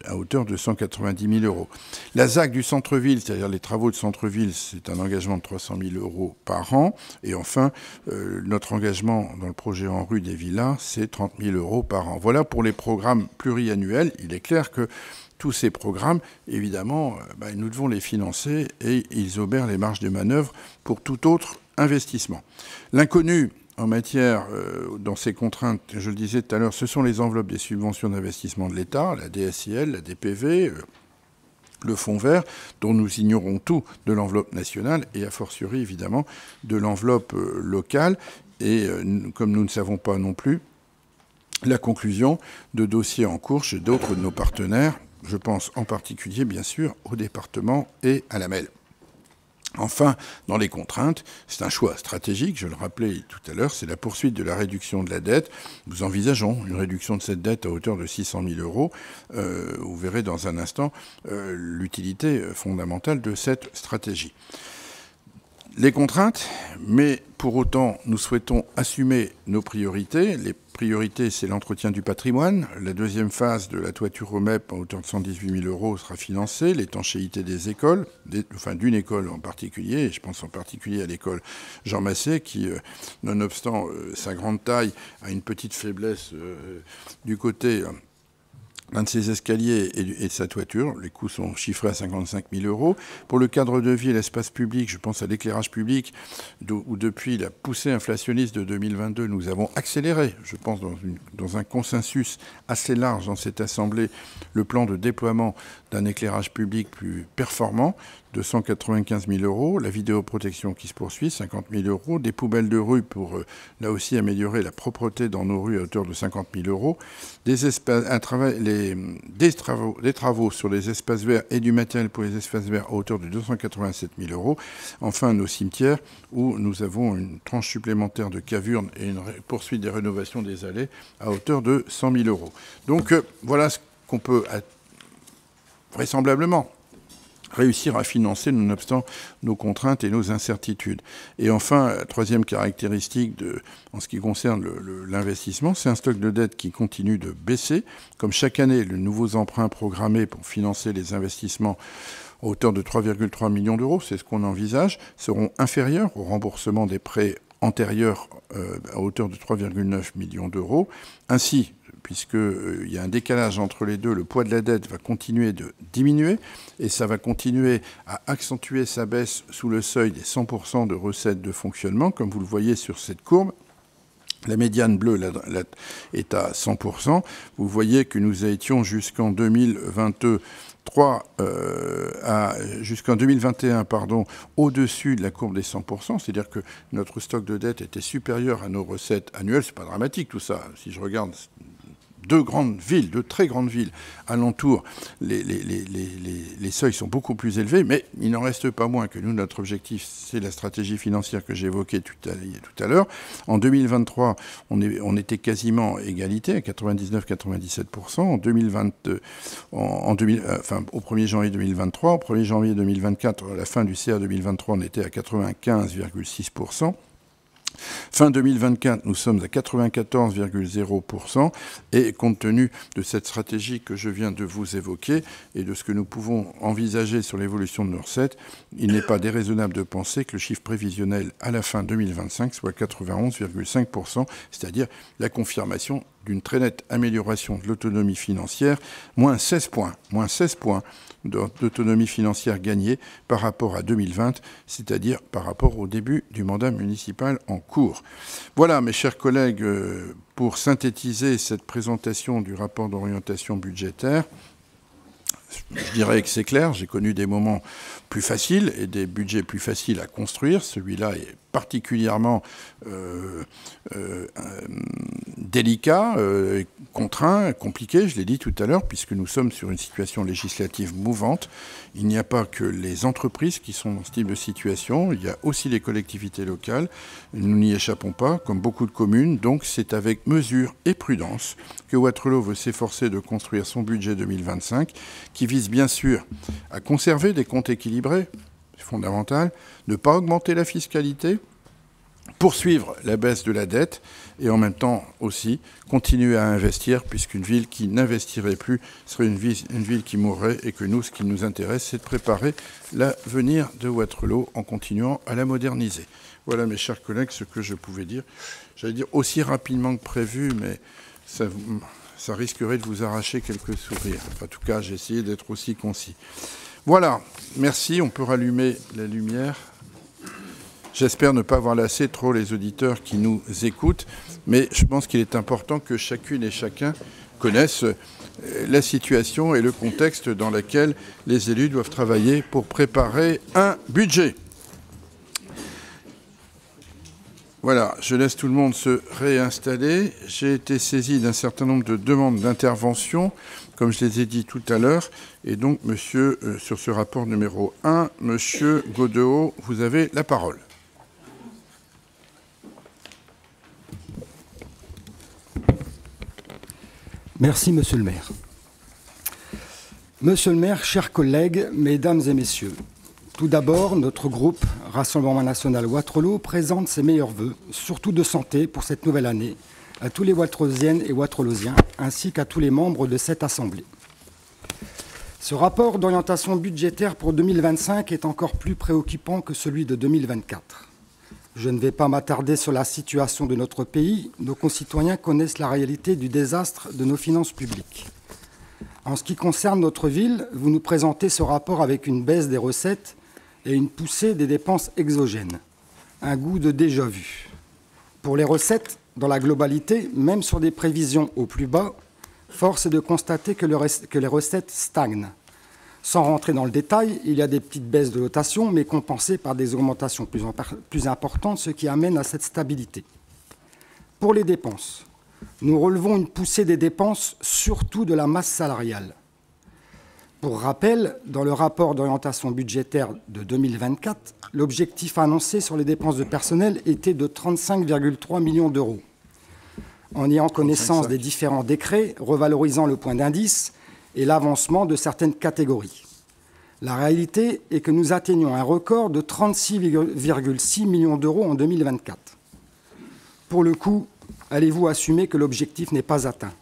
A: à hauteur de 190 000 €. La ZAC du centre-ville, c'est-à-dire les travaux de centre-ville, c'est un engagement de 300 000 € par an, et enfin notre engagement dans le projet en rue des Villas, c'est 30 000 € par an. Voilà pour les programmes pluriannuels. Il est clair que tous ces programmes, évidemment, nous devons les financer et ils obèrent les marges de manœuvre pour tout autre investissement. L'inconnu en matière, dans ces contraintes, je le disais tout à l'heure, ce sont les enveloppes des subventions d'investissement de l'État, la DSIL, la DPV, le fonds vert, dont nous ignorons tout de l'enveloppe nationale et a fortiori, évidemment, de l'enveloppe locale. Et comme nous ne savons pas non plus la conclusion de dossiers en cours chez d'autres de nos partenaires, je pense en particulier, bien sûr, au département et à la MEL. Enfin, dans les contraintes, c'est un choix stratégique, je le rappelais tout à l'heure, c'est la poursuite de la réduction de la dette. Nous envisageons une réduction de cette dette à hauteur de 600 000 €. Vous verrez dans un instant l'utilité fondamentale de cette stratégie. Les contraintes, mais pour autant, nous souhaitons assumer nos priorités. Les priorités, c'est l'entretien du patrimoine. La deuxième phase de la toiture au MEP à hauteur de 118 000 € sera financée. L'étanchéité des écoles, d'une école en particulier, et je pense en particulier à l'école Jean Massé, qui, nonobstant sa grande taille, a une petite faiblesse du côté d'un de ses escaliers et de sa toiture. Les coûts sont chiffrés à 55 000 €. Pour le cadre de vie et l'espace public, je pense à l'éclairage public, où depuis la poussée inflationniste de 2022, nous avons accéléré, je pense dans un consensus assez large dans cette Assemblée, le plan de déploiement d'un éclairage public plus performant, de 195 000 €, la vidéoprotection qui se poursuit, 50 000 €, des poubelles de rue pour, là aussi, améliorer la propreté dans nos rues à hauteur de 50 000 €, des travaux sur les espaces verts et du matériel pour les espaces verts à hauteur de 287 000 €. Enfin, nos cimetières, où nous avons une tranche supplémentaire de cavurnes et une poursuite des rénovations des allées à hauteur de 100 000 €. Donc, voilà ce qu'on peut vraisemblablement réussir à financer nonobstant nos contraintes et nos incertitudes. Et enfin, la troisième caractéristique en ce qui concerne l'investissement, c'est un stock de dette qui continue de baisser. Comme chaque année, les nouveaux emprunts programmés pour financer les investissements à hauteur de 3,3 millions €, c'est ce qu'on envisage, seront inférieurs au remboursement des prêts antérieurs à hauteur de 3,9 millions €. Ainsi, puisqu'il y a un décalage entre les deux, le poids de la dette va continuer de diminuer et ça va continuer à accentuer sa baisse sous le seuil des 100% de recettes de fonctionnement, comme vous le voyez sur cette courbe. La médiane bleue est à 100%. Vous voyez que nous étions jusqu'en 2021, au-dessus de la courbe des 100%, c'est-à-dire que notre stock de dette était supérieur à nos recettes annuelles. C'est pas dramatique tout ça. Si je regarde deux très grandes villes alentour, les seuils sont beaucoup plus élevés, mais il n'en reste pas moins que nous, notre objectif, c'est la stratégie financière que j'évoquais tout à l'heure. En 2023, on était quasiment égalité, à 99-97%. Au 1er janvier 2023, au 1er janvier 2024, à la fin du CA 2023, on était à 95,6%. Fin 2024, nous sommes à 94,0% et compte tenu de cette stratégie que je viens de vous évoquer et de ce que nous pouvons envisager sur l'évolution de nos recettes, il n'est pas déraisonnable de penser que le chiffre prévisionnel à la fin 2025 soit 91,5%, c'est-à-dire la confirmation d'une très nette amélioration de l'autonomie financière, moins 16 points d'autonomie financière gagnée par rapport à 2020, c'est-à-dire par rapport au début du mandat municipal en cours. Voilà, mes chers collègues, pour synthétiser cette présentation du rapport d'orientation budgétaire. Je dirais que c'est clair, j'ai connu des moments plus faciles et des budgets plus faciles à construire. Celui-là est particulièrement délicat, contraint, compliqué, je l'ai dit tout à l'heure, puisque nous sommes sur une situation législative mouvante. Il n'y a pas que les entreprises qui sont dans ce type de situation, il y a aussi les collectivités locales. Nous n'y échappons pas, comme beaucoup de communes. Donc c'est avec mesure et prudence que Wattrelos veut s'efforcer de construire son budget 2025, qui vise bien sûr à conserver des comptes équilibrés, c'est fondamental, ne pas augmenter la fiscalité, poursuivre la baisse de la dette et en même temps aussi continuer à investir, puisqu'une ville qui n'investirait plus serait une ville qui mourrait, et que nous, ce qui nous intéresse, c'est de préparer l'avenir de Wattrelos en continuant à la moderniser. Voilà, mes chers collègues, ce que je pouvais dire. J'allais dire aussi rapidement que prévu, mais ça risquerait de vous arracher quelques sourires. En tout cas, j'ai essayé d'être aussi concis. Voilà, merci, on peut rallumer la lumière. J'espère ne pas avoir lassé trop les auditeurs qui nous écoutent, mais je pense qu'il est important que chacune et chacun connaisse la situation et le contexte dans lequel les élus doivent travailler pour préparer un budget. Voilà, je laisse tout le monde se réinstaller. J'ai été saisi d'un certain nombre de demandes d'intervention, comme je les ai dit tout à l'heure. Et donc, monsieur, sur ce rapport numéro 1, monsieur Godeau, vous avez la parole.
B: Merci, monsieur le maire. Monsieur le maire, chers collègues, mesdames et messieurs, tout d'abord, notre groupe Rassemblement National Wattrelos présente ses meilleurs vœux, surtout de santé, pour cette nouvelle année, à tous les Wattrelosiennes et Wattrelosiens, ainsi qu'à tous les membres de cette Assemblée. Ce rapport d'orientation budgétaire pour 2025 est encore plus préoccupant que celui de 2024. Je ne vais pas m'attarder sur la situation de notre pays. Nos concitoyens connaissent la réalité du désastre de nos finances publiques. En ce qui concerne notre ville, vous nous présentez ce rapport avec une baisse des recettes et une poussée des dépenses exogènes. Un goût de déjà-vu. Pour les recettes, dans la globalité, même sur des prévisions au plus bas, force est de constater que les recettes stagnent. Sans rentrer dans le détail, il y a des petites baisses de dotation, mais compensées par des augmentations plus importantes, ce qui amène à cette stabilité. Pour les dépenses, nous relevons une poussée des dépenses, surtout de la masse salariale. Pour rappel, dans le rapport d'orientation budgétaire de 2024, l'objectif annoncé sur les dépenses de personnel était de 35,3 millions d'euros. En ayant connaissance des différents décrets revalorisant le point d'indice et l'avancement de certaines catégories. La réalité est que nous atteignons un record de 36,6 millions d'euros en 2024. Pour le coup, allez-vous assumer que l'objectif n'est pas atteint?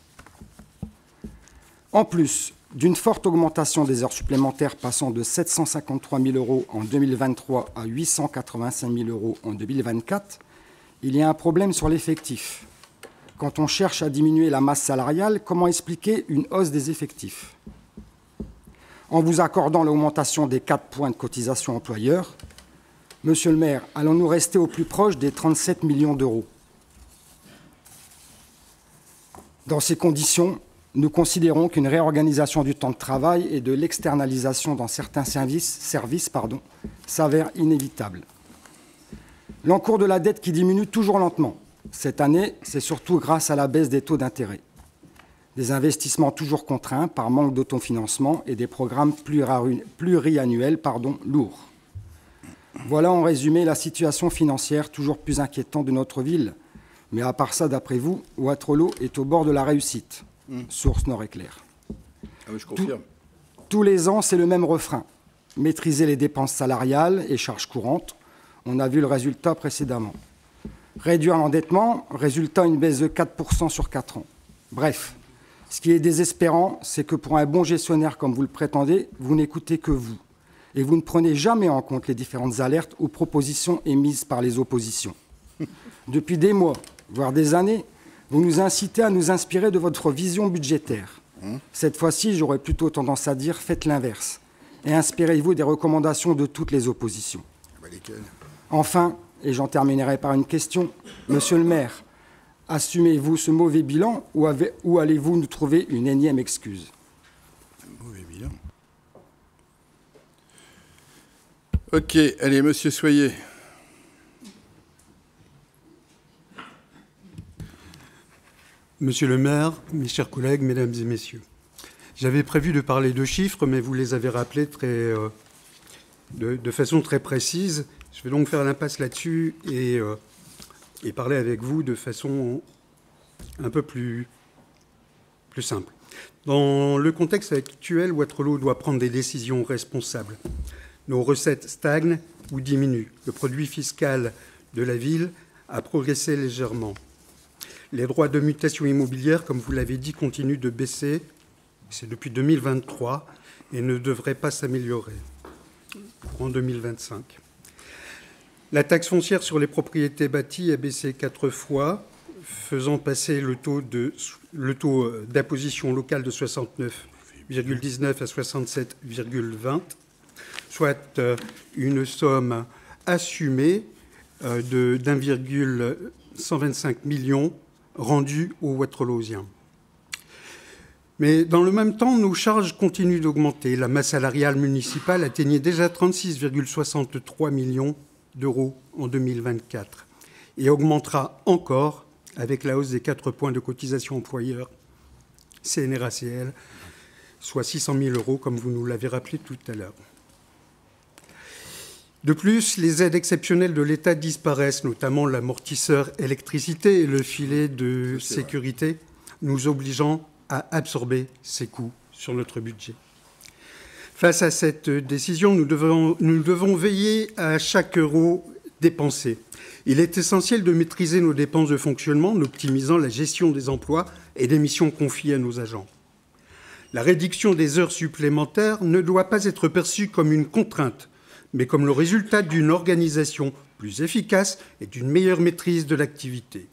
B: En plus d'une forte augmentation des heures supplémentaires passant de 753 000 euros en 2023 à 885 000 euros en 2024, il y a un problème sur l'effectif. Quand on cherche à diminuer la masse salariale, comment expliquer une hausse des effectifs? En vous accordant l'augmentation des 4 points de cotisation employeur, monsieur le maire, allons-nous rester au plus proche des 37 millions d'euros? Dans ces conditions, nous considérons qu'une réorganisation du temps de travail et de l'externalisation dans certains services s'avère inévitable. L'encours de la dette qui diminue toujours lentement. Cette année, c'est surtout grâce à la baisse des taux d'intérêt. Des investissements toujours contraints par manque d'autofinancement et des programmes pluriannuels lourds. Voilà en résumé la situation financière toujours plus inquiétante de notre ville. Mais à part ça, d'après vous, Wattrelos est au bord de la réussite. Source Nord-Éclair.
A: Ah oui, je confirme.
B: Tous les ans, c'est le même refrain. Maîtriser les dépenses salariales et charges courantes. On a vu le résultat précédemment. Réduire l'endettement, résultat une baisse de 4% sur 4 ans. Bref, ce qui est désespérant, c'est que pour un bon gestionnaire comme vous le prétendez, vous n'écoutez que vous. Et vous ne prenez jamais en compte les différentes alertes ou propositions émises par les oppositions. Depuis des mois, voire des années, Vous nous incitez à nous inspirer de votre vision budgétaire. Cette fois-ci, j'aurais plutôt tendance à dire faites l'inverse et inspirez-vous des recommandations de toutes les oppositions. Enfin, et j'en terminerai par une question, Monsieur le maire, assumez-vous ce mauvais bilan ou allez-vous nous trouver une énième excuse?
A: Mauvais bilan. Ok, allez, Monsieur Soyer.
C: Monsieur le maire, mes chers collègues, mesdames et messieurs, j'avais prévu de parler de chiffres, mais vous les avez rappelés de façon très précise. Je vais donc faire l'impasse là-dessus et parler avec vous de façon un peu plus simple. Dans le contexte actuel, Waterloo doit prendre des décisions responsables. Nos recettes stagnent ou diminuent. Le produit fiscal de la ville a progressé légèrement. Les droits de mutation immobilière, comme vous l'avez dit, continuent de baisser. C'est depuis 2023 et ne devraient pas s'améliorer en 2025. La taxe foncière sur les propriétés bâties a baissé 4 fois, faisant passer le taux d'imposition locale de 69,19 à 67,20, soit une somme assumée d'1,125 million rendus aux Waterloosiens. Mais dans le même temps, nos charges continuent d'augmenter. La masse salariale municipale atteignait déjà 36,63 millions d'euros en 2024 et augmentera encore avec la hausse des 4 points de cotisation employeur CNRACL, soit 600 000 euros, comme vous nous l'avez rappelé tout à l'heure. De plus, les aides exceptionnelles de l'État disparaissent, notamment l'amortisseur électricité et le filet de sécurité, nous obligeant à absorber ces coûts sur notre budget. Face à cette décision, nous devons veiller à chaque euro dépensé. Il est essentiel de maîtriser nos dépenses de fonctionnement en optimisant la gestion des emplois et des missions confiées à nos agents. La réduction des heures supplémentaires ne doit pas être perçue comme une contrainte, mais comme le résultat d'une organisation plus efficace et d'une meilleure maîtrise de l'activité.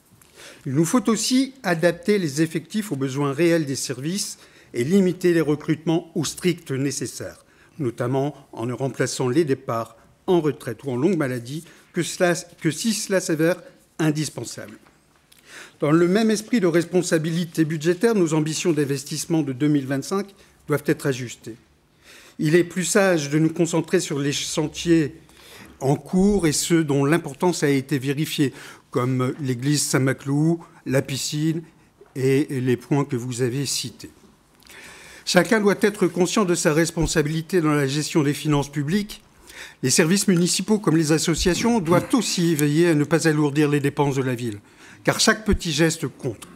C: Il nous faut aussi adapter les effectifs aux besoins réels des services et limiter les recrutements au strict nécessaire, notamment en ne remplaçant les départs en retraite ou en longue maladie que si cela s'avère indispensable. Dans le même esprit de responsabilité budgétaire, nos ambitions d'investissement de 2025 doivent être ajustées. Il est plus sage de nous concentrer sur les chantiers en cours et ceux dont l'importance a été vérifiée, comme l'église Saint-Maclou, la piscine et les points que vous avez cités. Chacun doit être conscient de sa responsabilité dans la gestion des finances publiques. Les services municipaux comme les associations doivent aussi veiller à ne pas alourdir les dépenses de la ville, car chaque petit geste compte.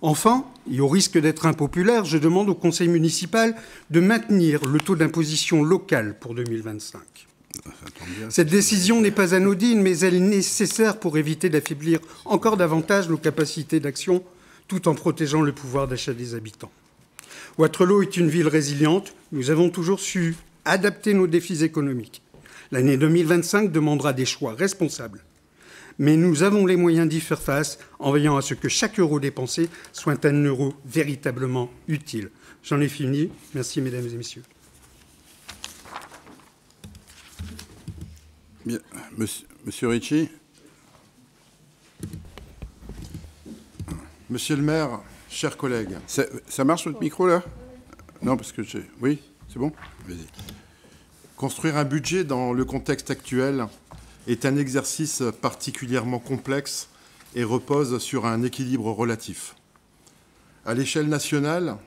C: Enfin, et au risque d'être impopulaire, je demande au conseil municipal de maintenir le taux d'imposition local pour 2025. Cette décision n'est pas anodine, mais elle est nécessaire pour éviter d'affaiblir encore davantage nos capacités d'action, tout en protégeant le pouvoir d'achat des habitants. Waterloo est une ville résiliente. Nous avons toujours su adapter nos défis économiques. L'année 2025 demandera des choix responsables. Mais nous avons les moyens d'y faire face en veillant à ce que chaque euro dépensé soit un euro véritablement utile. J'en ai fini. Merci, mesdames et messieurs.
A: Bien. Monsieur Ricci. Monsieur le maire, chers collègues. Ça marche votre micro, là? Non, parce que j'ai... Oui, c'est bon? Vas-y. Construire un budget dans le contexte actuel est un exercice particulièrement complexe et repose sur un équilibre relatif. À l'échelle nationale,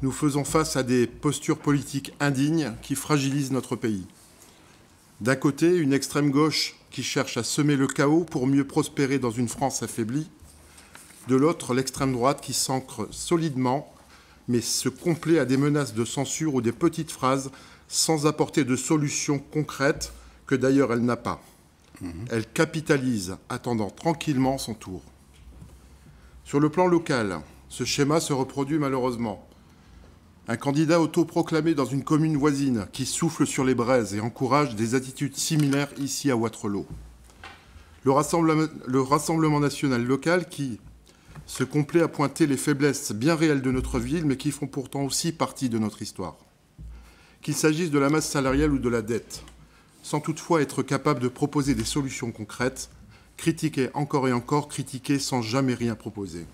A: nous faisons face à des postures politiques indignes qui fragilisent notre pays. D'un côté, une extrême gauche qui cherche à semer le chaos pour mieux prospérer dans une France affaiblie. De l'autre, l'extrême droite qui s'ancre solidement, mais se complaît à des menaces de censure ou des petites phrases sans apporter de solutions concrètes que d'ailleurs elle n'a pas. Elle capitalise, attendant tranquillement son tour. Sur le plan local, ce schéma se reproduit malheureusement. Un candidat autoproclamé dans une commune voisine qui souffle sur les braises et encourage des attitudes similaires ici à Waterloo. Le Rassemblement national local qui, Ce complet a pointé les faiblesses bien réelles de notre ville, mais qui font pourtant aussi partie de notre histoire. Qu'il s'agisse de la masse salariale ou de la dette, sans toutefois être capable de proposer des solutions concrètes, critiquer encore et encore, critiquer sans jamais rien proposer.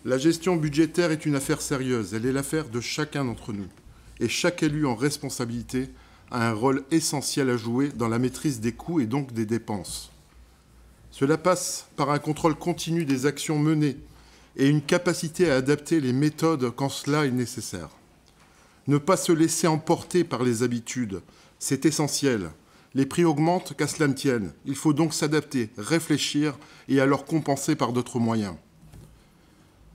A: La gestion budgétaire est une affaire sérieuse, elle est l'affaire de chacun d'entre nous. Et chaque élu en responsabilité a un rôle essentiel à jouer dans la maîtrise des coûts et donc des dépenses. Cela passe par un contrôle continu des actions menées et une capacité à adapter les méthodes quand cela est nécessaire. Ne pas se laisser emporter par les habitudes, c'est essentiel. Les prix augmentent, qu'à cela ne tienne. Il faut donc s'adapter, réfléchir et alors compenser par d'autres moyens.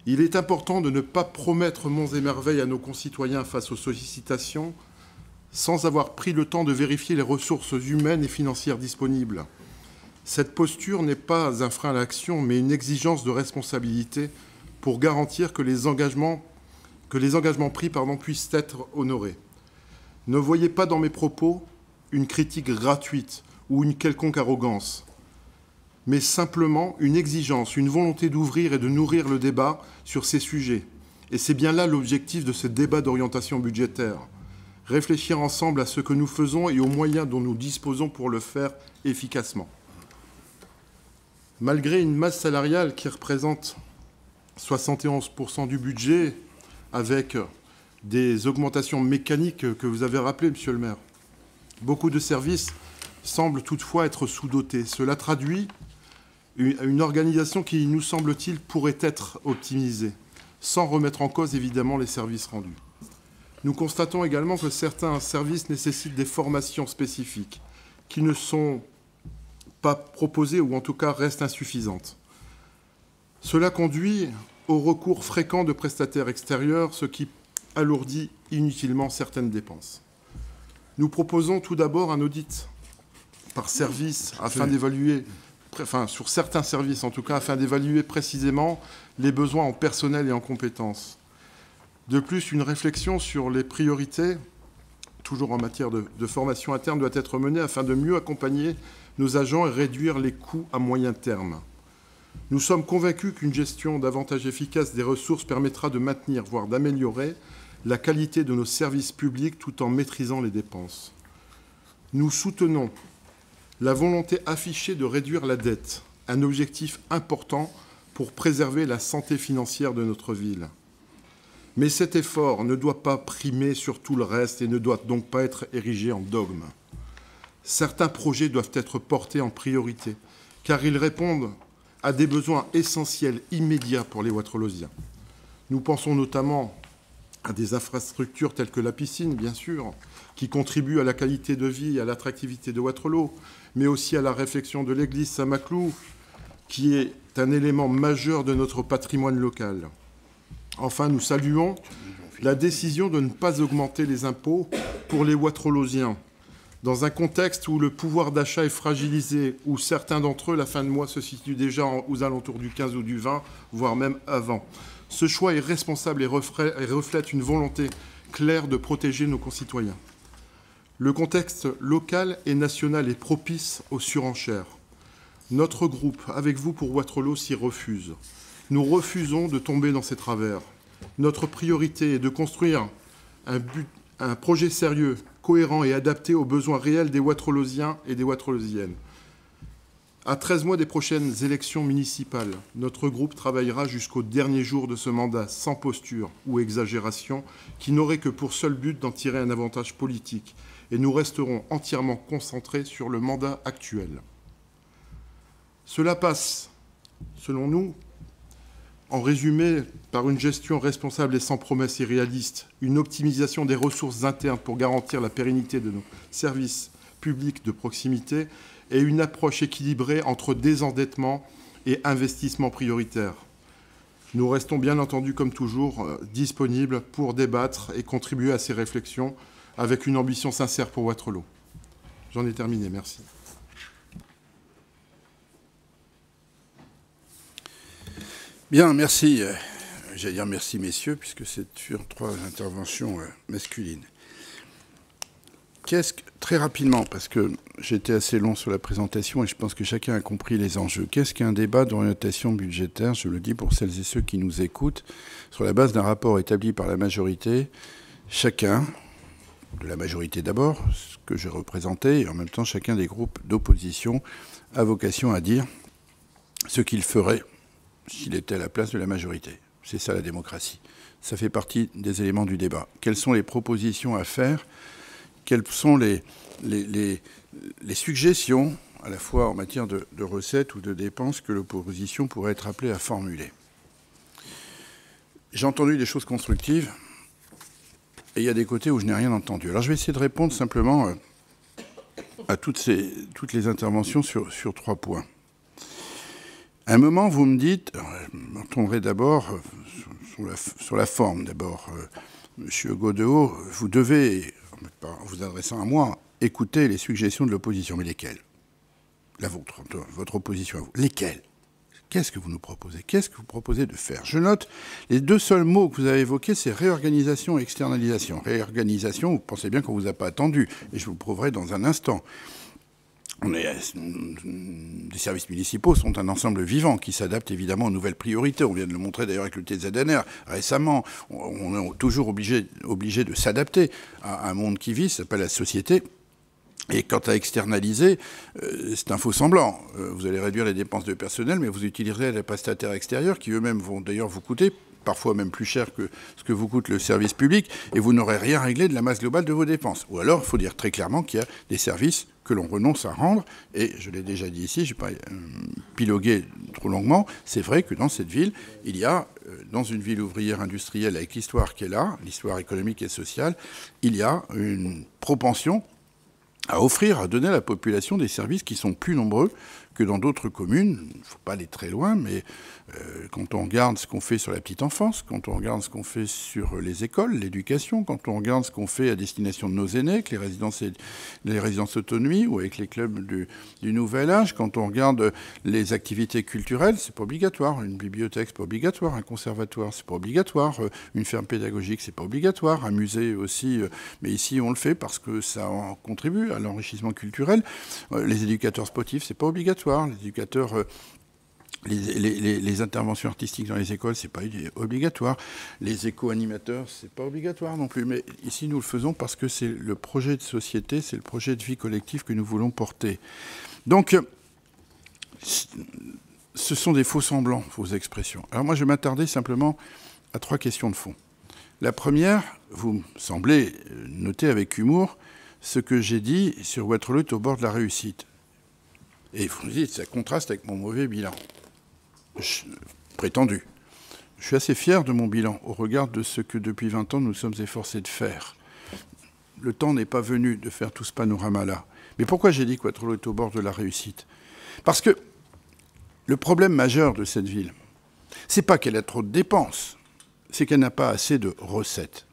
A: Il est important de ne pas promettre monts et merveilles à nos concitoyens face aux sollicitations sans avoir pris le temps de vérifier les ressources humaines et financières disponibles. Cette posture n'est pas un frein à l'action, mais une exigence de responsabilité pour garantir que les engagements pris puissent être honorés. Ne voyez pas dans mes propos une critique gratuite ou une quelconque arrogance, mais simplement une exigence, une volonté d'ouvrir et de nourrir le débat sur ces sujets. Et c'est bien là l'objectif de ce débat d'orientation budgétaire. Réfléchir ensemble à ce que nous faisons et aux moyens dont nous disposons pour le faire efficacement. Malgré une masse salariale qui représente 71% du budget, avec des augmentations mécaniques que vous avez rappelées, Monsieur le maire, beaucoup de services semblent toutefois être sous-dotés. Cela traduit une organisation qui, nous semble-t-il, pourrait être optimisée, sans remettre en cause évidemment les services rendus. Nous constatons également que certains services nécessitent des formations spécifiques qui ne sont pas proposées ou en tout cas restent insuffisantes. Cela conduit au recours fréquent de prestataires extérieurs, ce qui alourdit inutilement certaines dépenses. Nous proposons tout d'abord un audit par service afin d'évaluer, sur certains services en tout cas, afin d'évaluer précisément les besoins en personnel et en compétences. De plus, une réflexion sur les priorités, toujours en matière de formation interne, doit être menée afin de mieux accompagner nos agents et réduire les coûts à moyen terme. Nous sommes convaincus qu'une gestion davantage efficace des ressources permettra de maintenir, voire d'améliorer, la qualité de nos services publics tout en maîtrisant les dépenses. Nous soutenons la volonté affichée de réduire la dette, un objectif important pour préserver la santé financière de notre ville. Mais cet effort ne doit pas primer sur tout le reste et ne doit donc pas être érigé en dogme. Certains projets doivent être portés en priorité, car ils répondent à des besoins essentiels immédiats pour les Wattrelousiens. Nous pensons notamment à des infrastructures telles que la piscine, bien sûr, qui contribuent à la qualité de vie et à l'attractivité de Wattrelos, mais aussi à la réfection de l'église Saint-Maclou, qui est un élément majeur de notre patrimoine local. Enfin, nous saluons la décision de ne pas augmenter les impôts pour les Wattrelousiens, dans un contexte où le pouvoir d'achat est fragilisé, où certains d'entre eux, la fin de mois, se situent déjà aux alentours du 15 ou du 20, voire même avant. Ce choix est responsable et reflète une volonté claire de protéger nos concitoyens. Le contexte local et national est propice aux surenchères. Notre groupe, avec vous pour Wattrelos, s'y refuse. Nous refusons de tomber dans ces travers. Notre priorité est de construire un projet sérieux, cohérent et adapté aux besoins réels des Wattrelousiens et des Wattrelousiennes. À 13 mois des prochaines élections municipales, notre groupe travaillera jusqu'au dernier jour de ce mandat, sans posture ou exagération, qui n'aurait que pour seul but d'en tirer un avantage politique. Et nous resterons entièrement concentrés sur le mandat actuel. Cela passe, selon nous, en résumé, par une gestion responsable et sans promesses irréalistes, une optimisation des ressources internes pour garantir la pérennité de nos services publics de proximité et une approche équilibrée entre désendettement et investissement prioritaire. Nous restons bien entendu, comme toujours, disponibles pour débattre et contribuer à ces réflexions avec une ambition sincère pour Wattrelos. J'en ai terminé, merci. Bien, merci. J'allais dire merci, messieurs, puisque c'est sur 3 interventions masculines. très rapidement, parce que j'étais assez long sur la présentation et je pense que chacun a compris les enjeux. Qu'est-ce qu'un débat d'orientation budgétaire? Je le dis pour celles et ceux qui nous écoutent, sur la base d'un rapport établi par la majorité. Chacun, de la majorité d'abord, ce que j'ai représenté, et en même temps chacun des groupes d'opposition a vocation à dire ce qu'il ferait s'il était à la place de la majorité. C'est ça la démocratie. Ça fait partie des éléments du débat. Quelles sont les propositions à faire? Quelles sont les suggestions, à la fois en matière de recettes ou de dépenses, que l'opposition pourrait être appelée à formuler? J'ai entendu des choses constructives, et il y a des côtés où je n'ai rien entendu. Alors je vais essayer de répondre simplement à toutes les interventions sur 3 points. À un moment, vous me dites, je retournerai d'abord sur la forme d'abord. Monsieur Godeau, vous devez, en vous adressant à moi, écouter les suggestions de l'opposition. Mais lesquelles? La vôtre, votre opposition à vous. Lesquelles? Qu'est-ce que vous nous proposez? Qu'est-ce que vous proposez de faire? Je note les 2 seuls mots que vous avez évoqués, c'est réorganisation et externalisation. Réorganisation, vous pensez bien qu'on ne vous a pas attendu, et je vous le prouverai dans un instant. Les services municipaux sont un ensemble vivant qui s'adapte évidemment aux nouvelles priorités. On vient de le montrer d'ailleurs avec le TZNR récemment. On est toujours obligé de s'adapter à un monde qui vit, ça s'appelle la société. Et quant à externaliser, c'est un faux semblant. Vous allez réduire les dépenses de personnel, mais vous utiliserez les prestataires extérieurs qui eux-mêmes vont d'ailleurs vous coûter, parfois même plus cher que ce que vous coûte le service public, et vous n'aurez rien réglé de la masse globale de vos dépenses. Ou alors, il faut dire très clairement qu'il y a des services que l'on renonce à rendre, et je l'ai déjà dit ici, je ne vais pas piloguer trop longuement, c'est vrai que dans cette ville, il y a, dans une ville ouvrière industrielle avec l'histoire qui est là, l'histoire économique et sociale, il y a une propension à offrir, à donner à la population des services qui sont plus nombreux que dans d'autres communes. Il ne faut pas aller très loin, mais quand on regarde ce qu'on fait sur la petite enfance, quand on regarde ce qu'on fait sur les écoles, l'éducation, quand on regarde ce qu'on fait à destination de nos aînés, avec les résidences autonomie ou avec les clubs du nouvel âge, quand on regarde les activités culturelles, c'est pas obligatoire. Une bibliothèque, c'est pas obligatoire. Un conservatoire, c'est pas obligatoire. Une ferme pédagogique, c'est pas obligatoire. Un musée aussi, mais ici on le fait parce que ça en contribue à l'enrichissement culturel. Les éducateurs sportifs, c'est pas obligatoire. Les éducateurs les interventions artistiques dans les écoles, c'est pas obligatoire. Les éco-animateurs, c'est pas obligatoire non plus. Mais ici, nous le faisons parce que c'est le projet de société, c'est le projet de vie collective que nous voulons porter. Donc, ce sont des faux semblants, vos expressions. Alors moi, je vais m'attarder simplement à 3 questions de fond. La première, vous me semblez noter avec humour ce que j'ai dit sur Waterloo est au bord de la réussite. Et vous me dites, ça contraste avec mon mauvais bilan. Prétendu. Je suis assez fier de mon bilan au regard de ce que depuis 20 ans nous sommes efforcés de faire. Le temps n'est pas venu de faire tout ce panorama-là. Mais pourquoi j'ai dit que Waterloo est au bord de la réussite? Parce que le problème majeur de cette ville, c'est pas qu'elle a trop de dépenses, c'est qu'elle n'a pas assez de recettes.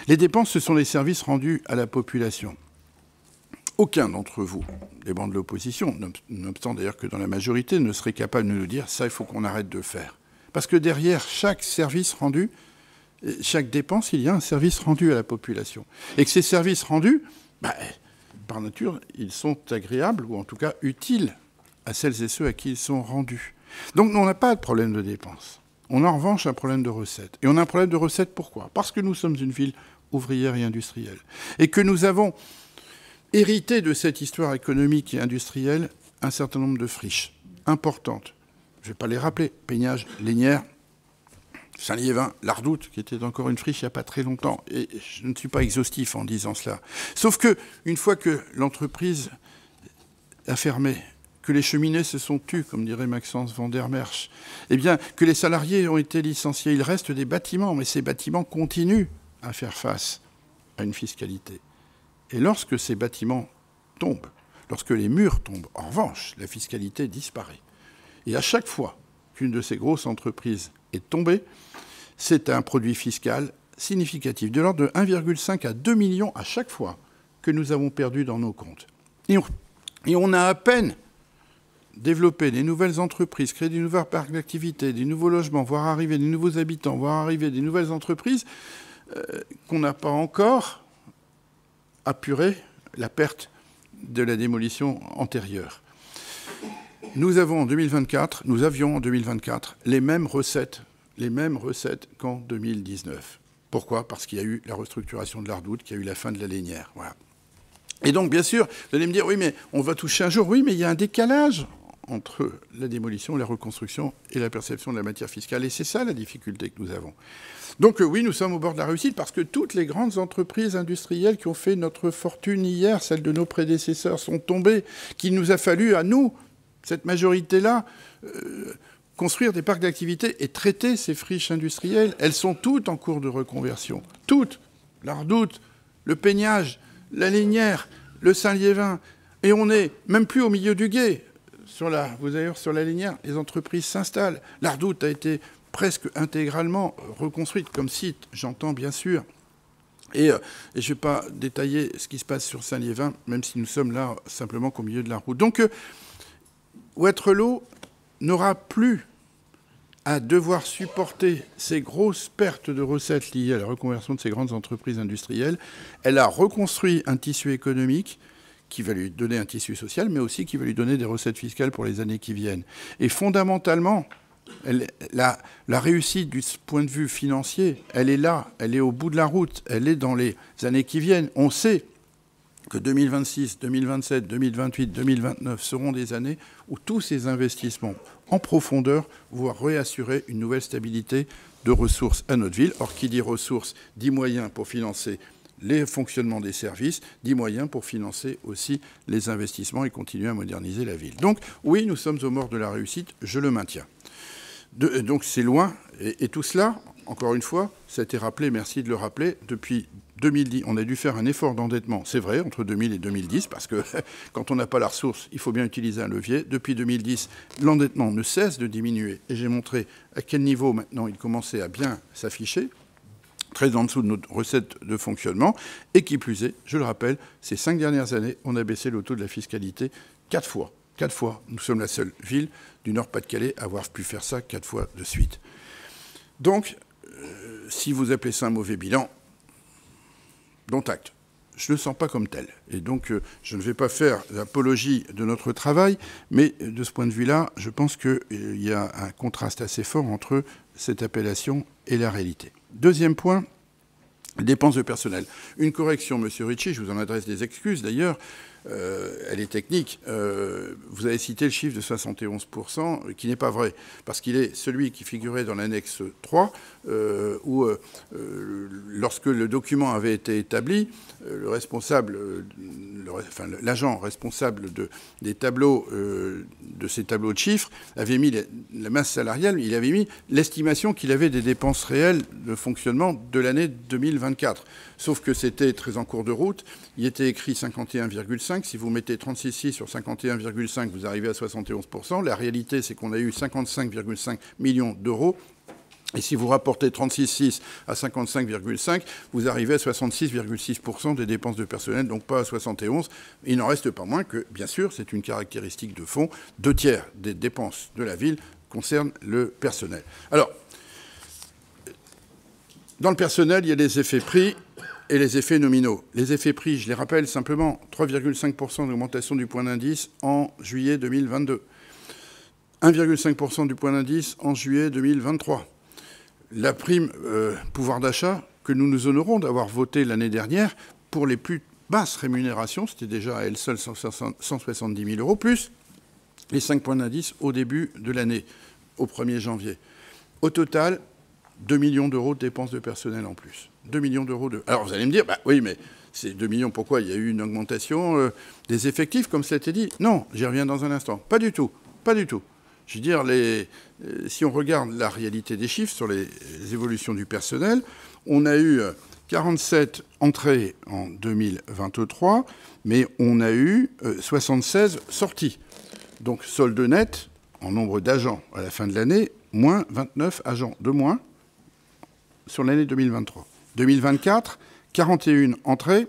A: Les dépenses, ce sont les services rendus à la population. Aucun d'entre vous, des bancs de l'opposition, nonobstant d'ailleurs que dans la majorité, ne serait capable de nous dire « ça, il faut qu'on arrête de faire ». Parce que derrière chaque service rendu, chaque dépense, il y a un service rendu à la population. Et que ces services rendus, par nature, ils sont agréables, ou en tout cas utiles à celles et ceux à qui ils sont rendus. Donc on n'a pas de problème de dépenses. On a en revanche un problème de recettes. Et on a un problème de recettes pourquoi? Parce que nous sommes une ville ouvrière et industrielle. Et que nous avons hérité de cette histoire économique et industrielle un certain nombre de friches importantes. Je ne vais pas les rappeler. Peignage, Lénières, Saint-Liévin, l'Ardoute, qui était encore une friche il n'y a pas très longtemps. Et je ne suis pas exhaustif en disant cela. Sauf que, une fois que l'entreprise a fermé, que les cheminées se sont tus, comme dirait Maxence van der Merch, eh bien, que les salariés ont été licenciés, il reste des bâtiments, mais ces bâtiments continuent à faire face à une fiscalité. Et lorsque ces bâtiments tombent, lorsque les murs tombent, en revanche, la fiscalité disparaît. Et à chaque fois qu'une de ces grosses entreprises est tombée, c'est un produit fiscal significatif, de l'ordre de 1,5 à 2 millions à chaque fois que nous avons perdu dans nos comptes. Et on a à peine développé des nouvelles entreprises, créé des nouveaux parcs d'activité, des nouveaux logements, voir arriver des nouveaux habitants, voir arriver des nouvelles entreprises, qu'on n'a pas encore apurer la perte de la démolition antérieure. Nous avions en 2024 les mêmes recettes qu'en 2019. Pourquoi? Parce qu'il y a eu la restructuration de la Redoute, qu'il y a eu la fin de la Lénière. Voilà. Et donc, bien sûr, vous allez me dire, oui, mais on va toucher un jour. Oui, mais il y a un décalage entre la démolition, la reconstruction et la perception de la matière fiscale. Et c'est ça la difficulté que nous avons. Donc oui, nous sommes au bord de la réussite parce que toutes les grandes entreprises industrielles qui ont fait notre fortune hier, celles de nos prédécesseurs, sont tombées, qu'il nous a fallu, à nous, cette majorité-là, construire des parcs d'activité et traiter ces friches industrielles. Elles sont toutes en cours de reconversion. Toutes. La Redoute, le Peignage, la Lénière, le Saint-Liévin. Et on n'est même plus au milieu du gué. Vous allez voir, sur la Lénière, les entreprises s'installent. La Redoute a été presque intégralement reconstruite comme site, j'entends bien sûr. Et je ne vais pas détailler ce qui se passe sur Saint-Liévin, même si nous sommes là simplement qu'au milieu de la route. Donc, Wattrelos n'aura plus à devoir supporter ces grosses pertes de recettes liées à la reconversion de ces grandes entreprises industrielles. Elle a reconstruit un tissu économique qui va lui donner un tissu social, mais aussi qui va lui donner des recettes fiscales pour les années qui viennent. Et fondamentalement, la réussite du point de vue financier, elle est là, elle est au bout de la route, elle est dans les années qui viennent. On sait que 2026, 2027, 2028, 2029 seront des années où tous ces investissements en profondeur vont réassurer une nouvelle stabilité de ressources à notre ville. Or, qui dit ressources, dit moyens pour financer les fonctionnements des services, dit moyens pour financer aussi les investissements et continuer à moderniser la ville. Donc, oui, nous sommes au bord de la réussite, je le maintiens. Donc, c'est loin. Et tout cela, encore une fois, ça a été rappelé, merci de le rappeler, depuis 2010, on a dû faire un effort d'endettement, c'est vrai, entre 2000 et 2010, parce que quand on n'a pas la ressource, il faut bien utiliser un levier. Depuis 2010, l'endettement ne cesse de diminuer. Et j'ai montré à quel niveau, maintenant, il commençait à bien s'afficher, très en dessous de notre recette de fonctionnement. Et qui plus est, je le rappelle, ces 5 dernières années, on a baissé le taux de la fiscalité 4 fois. 4 fois. Nous sommes la seule ville du Nord-Pas-de-Calais à avoir pu faire ça 4 fois de suite. Donc, si vous appelez ça un mauvais bilan, dont acte. Je ne le sens pas comme tel. Et donc, je ne vais pas faire l'apologie de notre travail, mais de ce point de vue-là, je pense qu'il y a un contraste assez fort entre cette appellation et la réalité. Deuxième point, dépenses de personnel. Une correction, Monsieur Ritchie, je vous en adresse des excuses d'ailleurs, elle est technique. Vous avez cité le chiffre de 71%, qui n'est pas vrai, parce qu'il est celui qui figurait dans l'annexe 3, où, lorsque le document avait été établi, l'agent responsable des tableaux, de ces tableaux de chiffres, avait mis la masse salariale, il avait mis l'estimation qu'il avait des dépenses réelles de fonctionnement de l'année 2024. Sauf que c'était très en cours de route. Il était écrit 51,5. Si vous mettez 36,6 sur 51,5, vous arrivez à 71%. La réalité, c'est qu'on a eu 55,5 millions d'euros. Et si vous rapportez 36,6 à 55,5, vous arrivez à 66,6% des dépenses de personnel, donc pas à 71. Il n'en reste pas moins que, bien sûr, c'est une caractéristique de fond. 2 tiers des dépenses de la ville concernent le personnel. Alors, dans le personnel, il y a les effets prix et les effets nominaux. Les effets prix, je les rappelle simplement, 3,5% d'augmentation du point d'indice en juillet 2022. 1,5% du point d'indice en juillet 2023. La prime pouvoir d'achat que nous nous honorons d'avoir votée l'année dernière pour les plus basses rémunérations, c'était déjà à elle seule 170 000 euros, plus les 5 points d'indice au début de l'année, au 1er janvier. Au total, 2 millions d'euros de dépenses de personnel en plus. 2 millions d'euros de... Alors vous allez me dire, bah oui, mais c'est 2 millions, pourquoi? Il y a eu une augmentation des effectifs, comme ça a été dit. Non, j'y reviens dans un instant. Pas du tout. Pas du tout. Je veux dire, si on regarde la réalité des chiffres sur les évolutions du personnel, on a eu 47 entrées en 2023, mais on a eu 76 sorties. Donc solde net, en nombre d'agents à la fin de l'année, moins 29 agents de moins sur l'année 2023. 2024, 41 entrées,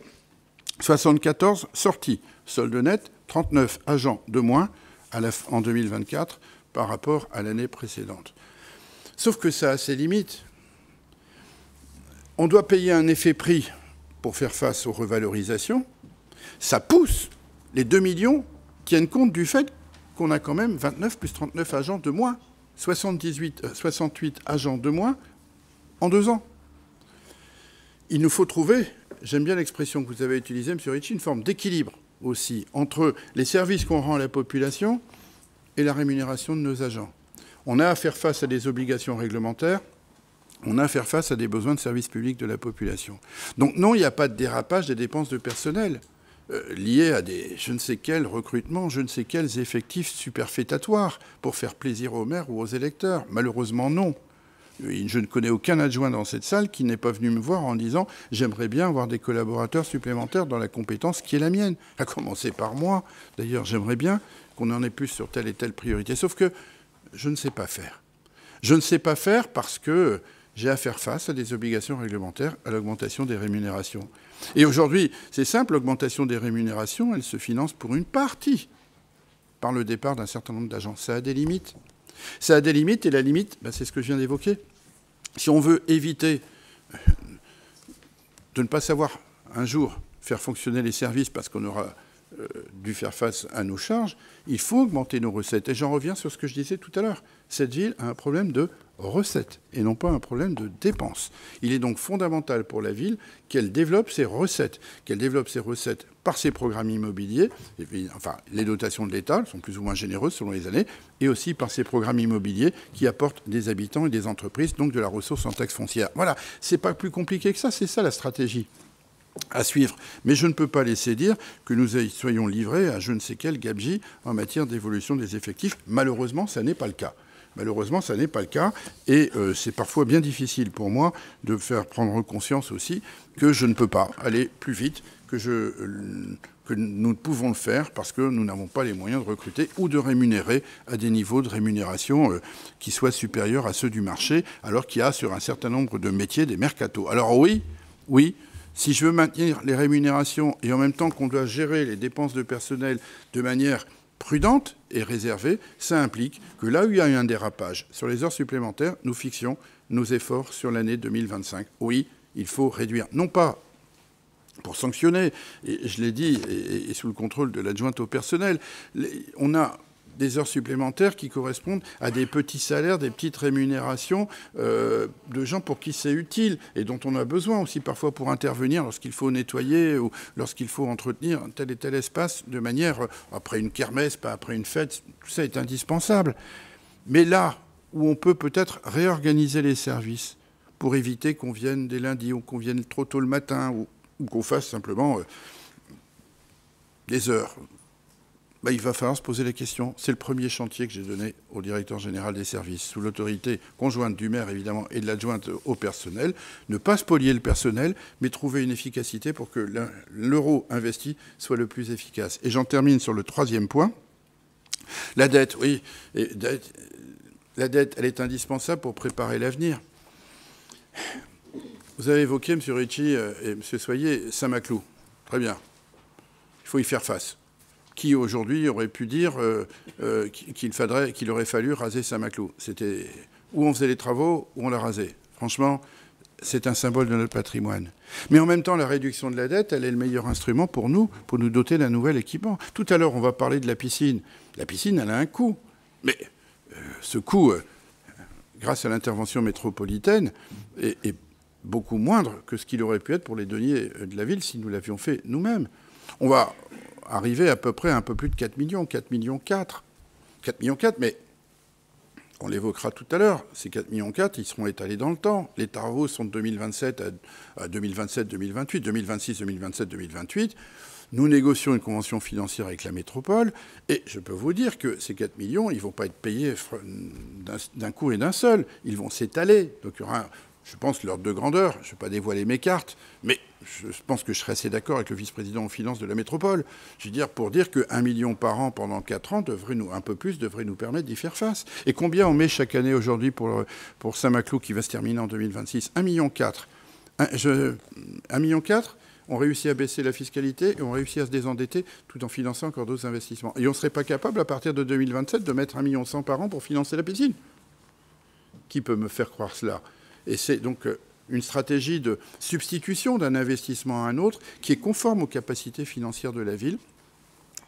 A: 74 sorties. Solde net, 39 agents de moins en 2024 par rapport à l'année précédente. Sauf que ça a ses limites. On doit payer un effet prix pour faire face aux revalorisations. Ça pousse Les 2 millions tiennent compte du fait qu'on a quand même 29 plus 39 agents de moins, 68 agents de moins en 2 ans. Il nous faut trouver, j'aime bien l'expression que vous avez utilisée, M. Ricci, une forme d'équilibre aussi entre les services qu'on rend à la population et la rémunération de nos agents. On a à faire face à des obligations réglementaires, on a à faire face à des besoins de services publics de la population. Donc non, il n'y a pas de dérapage des dépenses de personnel liées à des je ne sais quels recrutements, je ne sais quels effectifs superfétatoires pour faire plaisir aux maires ou aux électeurs. Malheureusement, non. Je ne connais aucun adjoint dans cette salle qui n'est pas venu me voir en disant « j'aimerais bien avoir des collaborateurs supplémentaires dans la compétence qui est la mienne ». À commencer par moi. D'ailleurs, j'aimerais bien qu'on en ait plus sur telle et telle priorité. Sauf que je ne sais pas faire. Je ne sais pas faire parce que j'ai à faire face à des obligations réglementaires, à l'augmentation des rémunérations. Et aujourd'hui, c'est simple, l'augmentation des rémunérations, elle se finance pour une partie par le départ d'un certain nombre d'agents. Ça a des limites. Ça a des limites, et la limite, c'est ce que je viens d'évoquer. Si on veut éviter de ne pas savoir un jour faire fonctionner les services parce qu'on aura dû faire face à nos charges, il faut augmenter nos recettes. Et j'en reviens sur ce que je disais tout à l'heure. Cette ville a un problème de recettes et non pas un problème de dépenses. Il est donc fondamental pour la ville qu'elle développe ses recettes, par ses programmes immobiliers, et puis, enfin les dotations de l'État sont plus ou moins généreuses selon les années, et aussi par ses programmes immobiliers qui apportent des habitants et des entreprises, donc de la ressource en taxe foncière. Voilà, c'est pas plus compliqué que ça, c'est ça la stratégie à suivre. Mais je ne peux pas laisser dire que nous soyons livrés à je ne sais quel gabegie en matière d'évolution des effectifs. Malheureusement, ça n'est pas le cas. Malheureusement, ça n'est pas le cas. Et c'est parfois bien difficile pour moi de faire prendre conscience aussi que je ne peux pas aller plus vite que nous ne pouvons le faire parce que nous n'avons pas les moyens de recruter ou de rémunérer à des niveaux de rémunération qui soient supérieurs à ceux du marché, alors qu'il y a sur un certain nombre de métiers des mercatos. Alors oui, si je veux maintenir les rémunérations et en même temps qu'on doit gérer les dépenses de personnel de manière prudente et réservée, ça implique que là où il y a eu un dérapage sur les heures supplémentaires, nous fixions nos efforts sur l'année 2025. Oui, il faut réduire, non pas pour sanctionner, et je l'ai dit, et sous le contrôle de l'adjointe au personnel, on a des heures supplémentaires qui correspondent à des petits salaires, des petites rémunérations de gens pour qui c'est utile et dont on a besoin aussi parfois pour intervenir lorsqu'il faut nettoyer ou lorsqu'il faut entretenir tel et tel espace de manière, après une kermesse, pas après une fête, tout ça est indispensable. Mais là où on peut peut-être réorganiser les services pour éviter qu'on vienne dès lundi ou qu'on vienne trop tôt le matin ou qu'on fasse simplement des heures, il va falloir se poser la question. C'est le premier chantier que j'ai donné au directeur général des services, sous l'autorité conjointe du maire, évidemment, et de l'adjointe au personnel. Ne pas spolier le personnel, mais trouver une efficacité pour que l'euro investi soit le plus efficace. Et j'en termine sur le troisième point. La dette, oui. La dette, elle est indispensable pour préparer l'avenir. Vous avez évoqué, M. Ricci et M. Soyer, Saint-Maclou. Très bien. Il faut y faire face. Qui aujourd'hui aurait pu dire qu'il aurait fallu raser Saint-Maclou? C'était où on faisait les travaux, où on l'a rasé. Franchement, c'est un symbole de notre patrimoine. Mais en même temps, la réduction de la dette, elle est le meilleur instrument pour nous doter d'un nouvel équipement. Tout à l'heure, on va parler de la piscine. La piscine, elle a un coût. Mais ce coût, grâce à l'intervention métropolitaine, est beaucoup moindre que ce qu'il aurait pu être pour les deniers de la ville si nous l'avions fait nous-mêmes. On va arriver à peu près à un peu plus de 4 millions, 4 millions 4. 4 millions 4, mais on l'évoquera tout à l'heure, ces 4 millions 4, ils seront étalés dans le temps. Les travaux sont de 2027 à 2027-2028, 2026, 2027, 2028. Nous négocions une convention financière avec la métropole, et je peux vous dire que ces 4 millions, ils ne vont pas être payés d'un coup et d'un seul. Ils vont s'étaler. Donc il y aura, je pense, l'ordre de grandeur. Je ne vais pas dévoiler mes cartes, mais je pense que je serais assez d'accord avec le vice-président aux finances de la métropole. Je veux dire, pour dire que 1 million par an pendant 4 ans, un peu plus, devrait nous permettre d'y faire face. Et combien on met chaque année aujourd'hui pour Saint-Maclou qui va se terminer en 2026 1,4 million. 1,4 million, on réussit à baisser la fiscalité et on réussit à se désendetter tout en finançant encore d'autres investissements. Et on ne serait pas capable, à partir de 2027, de mettre 1,1 million par an pour financer la piscine. Qui peut me faire croire cela? Et c'est donc une stratégie de substitution d'un investissement à un autre qui est conforme aux capacités financières de la ville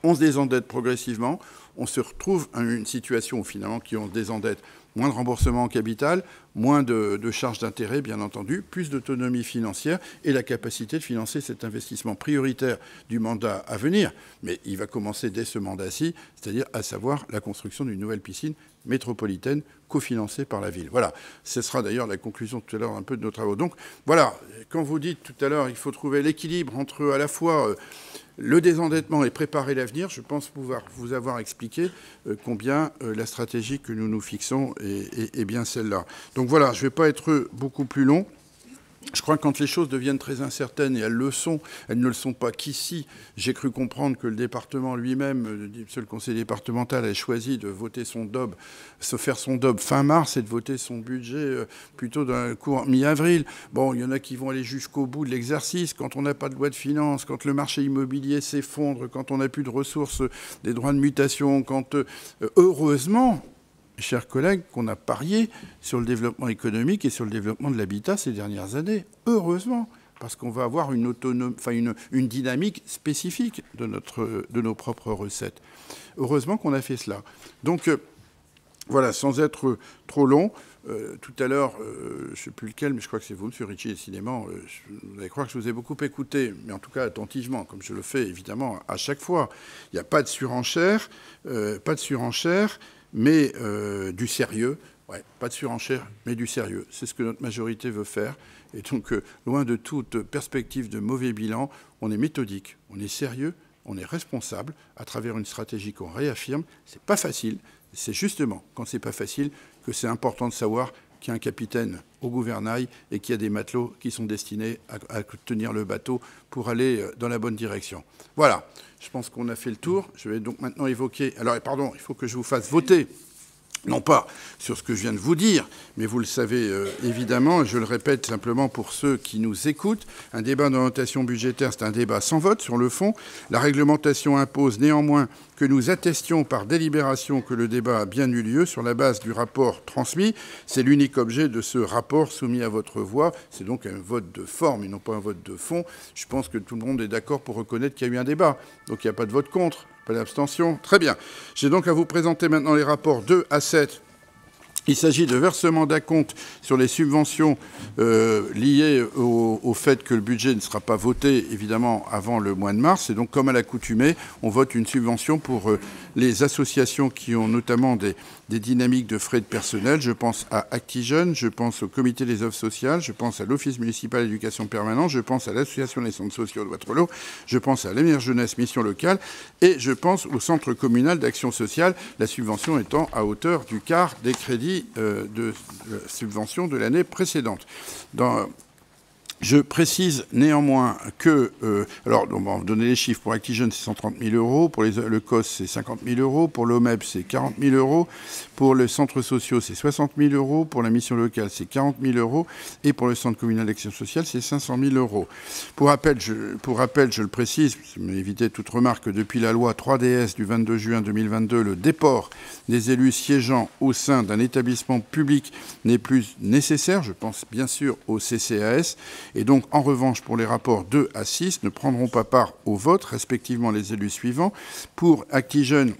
A: On se désendette progressivement. On se retrouve à une situation où finalement, qui on se désendette, moins de remboursement en capital, moins de charges d'intérêt, bien entendu, plus d'autonomie financière et la capacité de financer cet investissement prioritaire du mandat à venir. Mais il va commencer dès ce mandat-ci, c'est-à-dire à savoir la construction d'une nouvelle piscine métropolitaine cofinancée par la ville. Voilà. Ce sera d'ailleurs la conclusion tout à l'heure un peu de nos travaux. Donc voilà, quand vous dites tout à l'heure il faut trouver l'équilibre entre à la fois le désendettement et préparer l'avenir, je pense pouvoir vous avoir expliqué combien la stratégie que nous nous fixons est bien celle-là. Donc voilà, je ne vais pas être beaucoup plus long. Je crois que quand les choses deviennent très incertaines, et elles le sont, elles ne le sont pas qu'ici. J'ai cru comprendre que le département lui-même, le conseil départemental, a choisi de voter son DOB, se faire son DOB fin mars et de voter son budget plutôt dans le cours mi-avril. Bon, il y en a qui vont aller jusqu'au bout de l'exercice. Quand on n'a pas de loi de finances, quand le marché immobilier s'effondre, quand on n'a plus de ressources, des droits de mutation, quand, heureusement, chers collègues, qu'on a parié sur le développement économique et sur le développement de l'habitat ces dernières années. Heureusement, parce qu'on va avoir une dynamique spécifique de nos propres recettes. Heureusement qu'on a fait cela. Donc, voilà, sans être trop long, tout à l'heure, je ne sais plus lequel, mais je crois que c'est vous, M. Ricci, décidément, vous allez croire que je vous ai beaucoup écouté, mais en tout cas attentivement, comme je le fais évidemment à chaque fois. Il n'y a pas de surenchère, mais du sérieux. Ouais, pas de surenchère, mais du sérieux. C'est ce que notre majorité veut faire. Et donc, loin de toute perspective de mauvais bilan, on est méthodique, on est sérieux, on est responsable à travers une stratégie qu'on réaffirme. C'est pas facile. C'est justement quand c'est pas facile que c'est important de savoir qu'il y a un capitaine au gouvernail et qu'il y a des matelots qui sont destinés à tenir le bateau pour aller dans la bonne direction. Voilà, je pense qu'on a fait le tour. Je vais donc maintenant évoquer... Alors, pardon, il faut que je vous fasse voter, non pas sur ce que je viens de vous dire, mais vous le savez évidemment, et je le répète simplement pour ceux qui nous écoutent, un débat d'orientation budgétaire, c'est un débat sans vote sur le fond. La réglementation impose néanmoins que nous attestions par délibération que le débat a bien eu lieu sur la base du rapport transmis. C'est l'unique objet de ce rapport soumis à votre voix. C'est donc un vote de forme et non pas un vote de fond. Je pense que tout le monde est d'accord pour reconnaître qu'il y a eu un débat. Donc il n'y a pas de vote contre. Pas d'abstention. Très bien. J'ai donc à vous présenter maintenant les rapports 2 à 7. Il s'agit de versement d'acompte sur les subventions liées au fait que le budget ne sera pas voté, évidemment, avant le mois de mars. Et donc, comme à l'accoutumée, on vote une subvention pour les associations qui ont notamment des dynamiques de frais de personnel. Je pense à Actijeune, je pense au comité des offres sociales, je pense à l'Office municipal d'éducation permanente, je pense à l'Association des centres sociaux de Wattrelos, je pense à l'Avenir Jeunesse Mission Locale et je pense au Centre communal d'action sociale, la subvention étant à hauteur du quart des crédits de subvention de l'année précédente. Je précise néanmoins que... alors, on va donner les chiffres. Pour Actijeune, c'est 130 000 euros. Pour le COS, c'est 50 000 euros. Pour l'OMEP, c'est 40 000 euros. Pour les centres sociaux, c'est 60 000 euros. Pour la mission locale, c'est 40 000 euros. Et pour le centre communal d'action sociale, c'est 500 000 euros. Pour rappel, je le précise, pour éviter toute remarque, depuis la loi 3DS du 22 juin 2022, le déport des élus siégeant au sein d'un établissement public n'est plus nécessaire. Je pense bien sûr au CCAS. Et donc, en revanche, pour les rapports 2 à 6, ne prendront pas part au vote, respectivement les élus suivants. Pour Actijeune,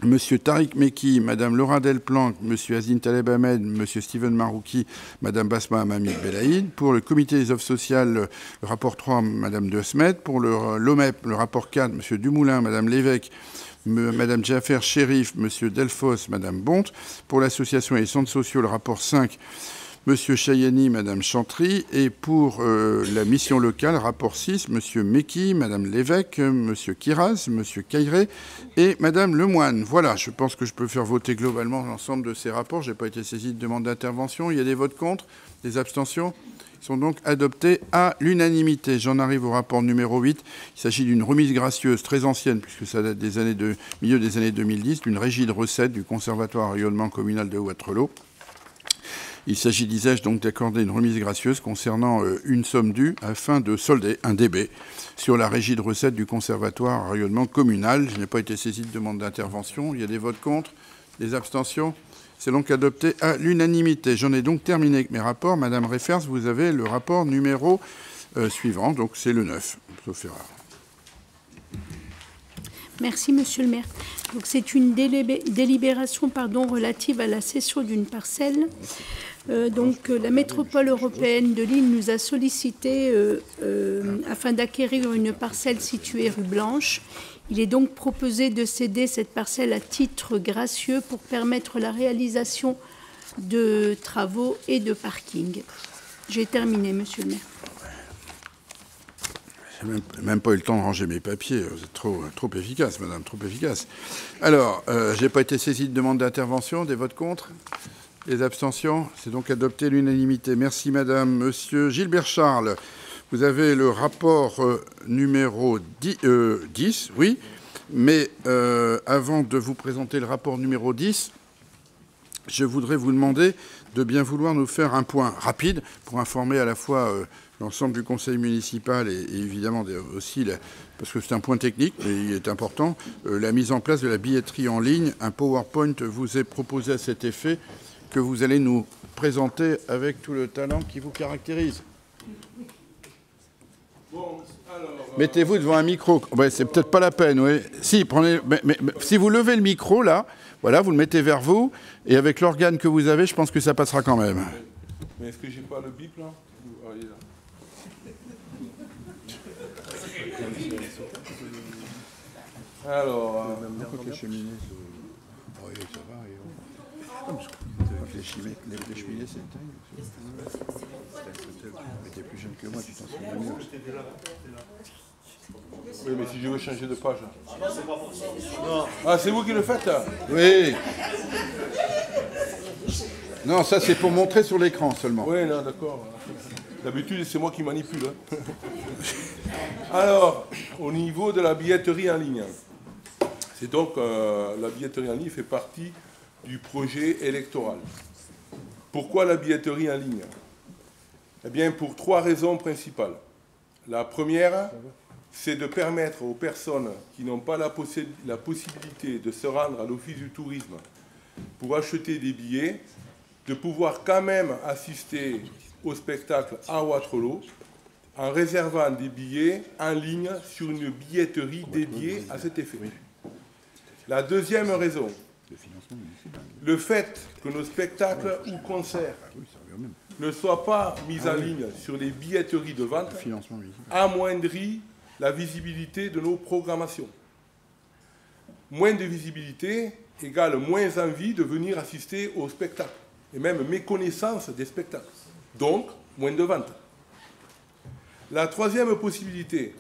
A: M. Tariq Meki, Mme Laura Delplanque, M. Azine Taleb Ahmed, M. Steven Marouki, Mme Basma Mamid Belaïd. Pour le comité des offres sociales, le rapport 3, Mme De Smet. Pour l'OMEP, le rapport 4, M. Dumoulin, Mme Lévesque, Mme Jaffer Chérif, M. Delfos, Mme Bonte. Pour l'association et les centres sociaux, le rapport 5, M. Chayani, Mme Chantry, et pour la mission locale, rapport 6, M. Meki, Mme Lévesque, M. Kiraz, M. Cailleret et Mme Lemoine. Voilà, je pense que je peux faire voter globalement l'ensemble de ces rapports. Je n'ai pas été saisi de demande d'intervention. Il y a des votes contre, des abstentions. Ils sont donc adoptés à l'unanimité. J'en arrive au rapport numéro 8. Il s'agit d'une remise gracieuse très ancienne, puisque ça date des milieu des années 2010, d'une régie de recettes du Conservatoire rayonnement communal de Wattrelos. Il s'agit, disais-je, donc d'accorder une remise gracieuse concernant une somme due afin de solder un DB sur la régie de recettes du Conservatoire rayonnement communal. Je n'ai pas été saisi de demande d'intervention. Il y a des votes contre, des abstentions. C'est donc adopté à l'unanimité. J'en ai donc terminé avec mes rapports. Madame Reifers, vous avez le rapport numéro suivant, donc c'est le 9, sauf erreur.
D: Merci, Monsieur le maire. Donc, c'est une délibération relative à la cession d'une parcelle. La métropole européenne de Lille nous a sollicité afin d'acquérir une parcelle située rue Blanche. Il est donc proposé de céder cette parcelle à titre gracieux pour permettre la réalisation de travaux et de parking. J'ai terminé, Monsieur le maire.
A: J'ai même pas eu le temps de ranger mes papiers. Vous êtes trop efficace, madame, trop efficace. Alors, je n'ai pas été saisi de demande d'intervention. Des votes contre? Les abstentions? C'est donc adopté à l'unanimité. Merci, madame. Monsieur Gilbert Charles, vous avez le rapport numéro 10, oui. Mais avant de vous présenter le rapport numéro 10, je voudrais vous demander de bien vouloir nous faire un point rapide pour informer à la fois l'ensemble du conseil municipal et évidemment aussi, parce que c'est un point technique, mais il est important, la mise en place de la billetterie en ligne. Un PowerPoint vous est proposé à cet effet que vous allez nous présenter avec tout le talent qui vous caractérise. Bon, alors, mettez-vous devant un micro. Ouais, c'est peut-être pas la peine, oui. Si, prenez, mais si vous levez le micro, là, voilà, vous le mettez vers vous, et avec l'organe que vous avez, je pense que ça passera quand même.
E: Mais est-ce que j'ai pas le bip, là? Ah, il est là. Alors,
A: les cheminées, ça va. Les cheminées, c'est mais t'es plus jeune que moi, tu t'en souviens mieux.
E: Oui, mais si je veux changer de page. Ah, c'est vous qui le faites, là?
A: Oui. Non, ça, c'est pour montrer sur l'écran seulement.
E: Oui, non, d'accord. D'habitude, c'est moi qui manipule. Hein. Alors, au niveau de la billetterie en ligne, c'est donc la billetterie en ligne fait partie du projet électoral. Pourquoi la billetterie en ligne? Eh bien, pour 3 raisons principales. La première, c'est de permettre aux personnes qui n'ont pas la possibilité de se rendre à l'Office du tourisme pour acheter des billets, de pouvoir quand même assister au spectacle à Waterloo en réservant des billets en ligne sur une billetterie dédiée à cet effet. La deuxième raison, le fait que nos spectacles ou concerts ne soient pas mis en ligne sur les billetteries de vente amoindrit la visibilité de nos programmations. Moins de visibilité égale moins envie de venir assister au spectacle, et même méconnaissance des spectacles. Donc, moins de ventes. La troisième possibilité,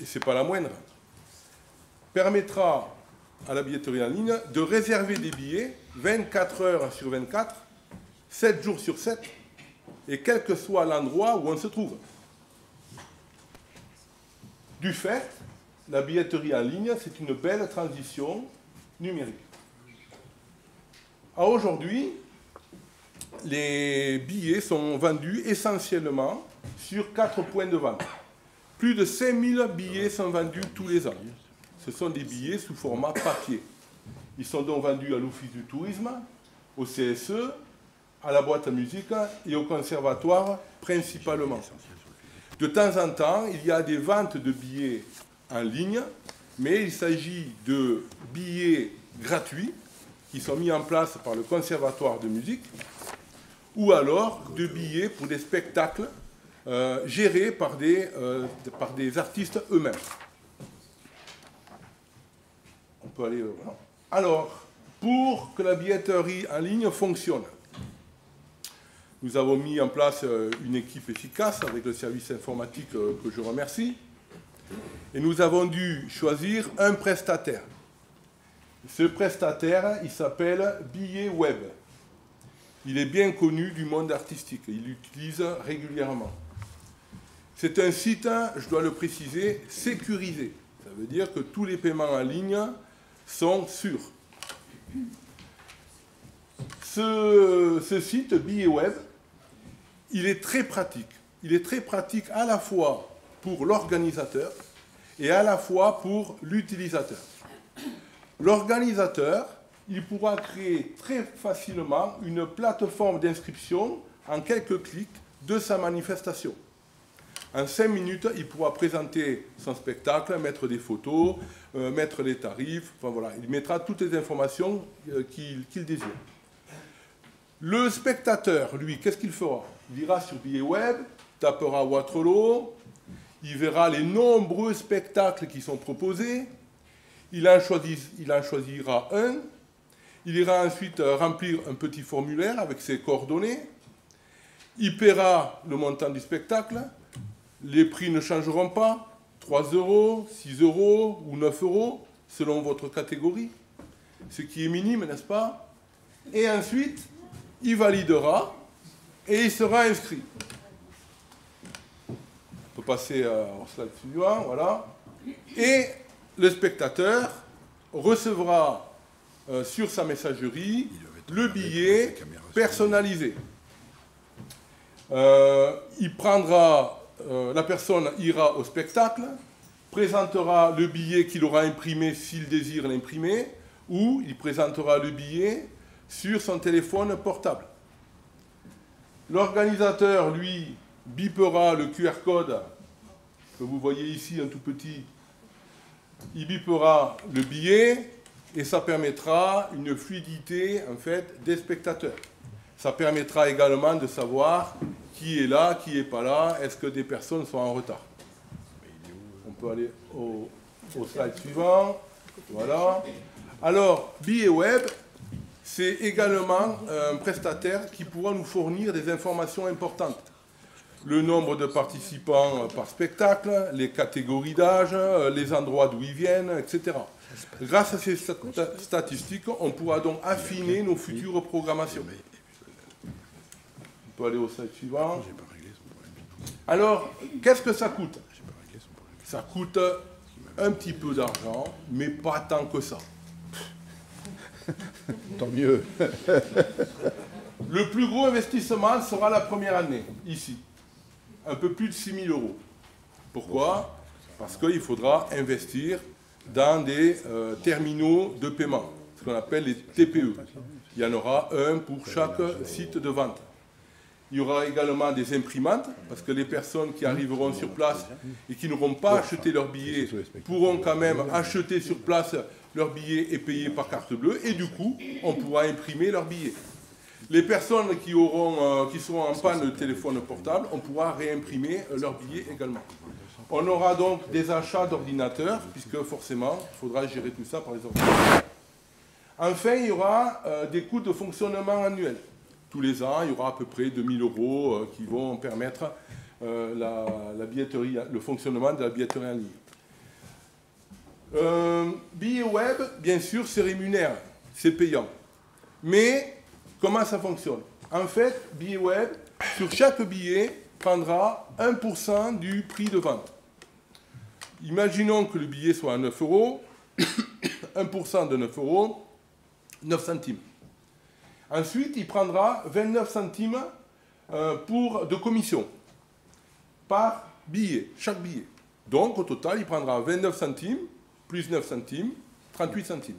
E: et ce n'est pas la moindre, permettra à la billetterie en ligne de réserver des billets 24 heures sur 24, 7 jours sur 7, et quel que soit l'endroit où on se trouve. Du fait, la billetterie en ligne, c'est une belle transition numérique. Aujourd'hui, les billets sont vendus essentiellement sur 4 points de vente. Plus de 5000 billets sont vendus tous les ans. Ce sont des billets sous format papier. Ils sont donc vendus à l'Office du tourisme, au CSE, à la boîte à musique et au conservatoire principalement. De temps en temps, il y a des ventes de billets en ligne, mais il s'agit de billets gratuits qui sont mis en place par le conservatoire de musique, ou alors de billets pour des spectacles gérés par des artistes eux-mêmes. On peut aller... Alors, pour que la billetterie en ligne fonctionne, nous avons mis en place une équipe efficace avec le service informatique que je remercie. Et nous avons dû choisir un prestataire. Ce prestataire, il s'appelle Billet Web. Il est bien connu du monde artistique. Il l'utilise régulièrement. C'est un site, je dois le préciser, sécurisé. Ça veut dire que tous les paiements en ligne sont sûrs. Ce site, Billet Web, il est très pratique. Il est très pratique à la fois pour l'organisateur et à la fois pour l'utilisateur. L'organisateur, il pourra créer très facilement une plateforme d'inscription en quelques clics de sa manifestation. En 5 minutes, il pourra présenter son spectacle, mettre des photos, mettre les tarifs, enfin voilà, il mettra toutes les informations qu'il désire. Le spectateur, lui, qu'est-ce qu'il fera? Il ira sur billet web, tapera Waterloo, il verra les nombreux spectacles qui sont proposés, il en choisira un, il ira ensuite remplir un petit formulaire avec ses coordonnées, il paiera le montant du spectacle, les prix ne changeront pas, 3 €, 6 € ou 9 € selon votre catégorie, ce qui est minime, n'est-ce pas? Et ensuite, il validera et il sera inscrit. On peut passer au slide suivant, voilà. Et le spectateur recevra sur sa messagerie le billet personnalisé. Il prendra, la personne ira au spectacle, présentera le billet qu'il aura imprimé s'il désire l'imprimer, ou il présentera le billet sur son téléphone portable. L'organisateur, lui, bipera le QR code que vous voyez ici, un tout petit. Il bipera le billet et ça permettra une fluidité en fait, des spectateurs. Ça permettra également de savoir qui est là, qui n'est pas là, est-ce que des personnes sont en retard. On peut aller au slide suivant. Voilà. Alors, billet web, c'est également un prestataire qui pourra nous fournir des informations importantes. Le nombre de participants par spectacle, les catégories d'âge, les endroits d'où ils viennent, etc. Grâce à ces statistiques, on pourra donc affiner nos futures programmations. On peut aller au slide suivant. Alors, qu'est-ce que ça coûte? Ça coûte un petit peu d'argent, mais pas tant que ça.
A: Tant mieux.
E: Le plus gros investissement sera la première année, ici. Un peu plus de 6 000 €. Pourquoi? Parce qu'il faudra investir dans des terminaux de paiement, ce qu'on appelle les TPE. Il y en aura un pour chaque site de vente. Il y aura également des imprimantes, parce que les personnes qui arriveront sur place et qui n'auront pas acheté leur billet pourront quand même acheter sur place leur billet et payer par carte bleue, et du coup, on pourra imprimer leur billet. Les personnes qui seront en panne de téléphone portable, on pourra réimprimer leur billet également. On aura donc des achats d'ordinateurs, puisque forcément, il faudra gérer tout ça par les ordinateurs. Enfin, il y aura des coûts de fonctionnement annuels. Tous les ans, il y aura à peu près 2 000 € qui vont permettre la billetterie, le fonctionnement de la billetterie en ligne. Billet web, bien sûr, c'est rémunère, c'est payant. Mais comment ça fonctionne? En fait, billet web, sur chaque billet, prendra 1% du prix de vente. Imaginons que le billet soit à 9 €, 1% de 9 €, 9 centimes. Ensuite, il prendra 29 centimes de commission par billet, chaque billet. Donc, au total, il prendra 29 centimes, plus 9 centimes, 38 centimes.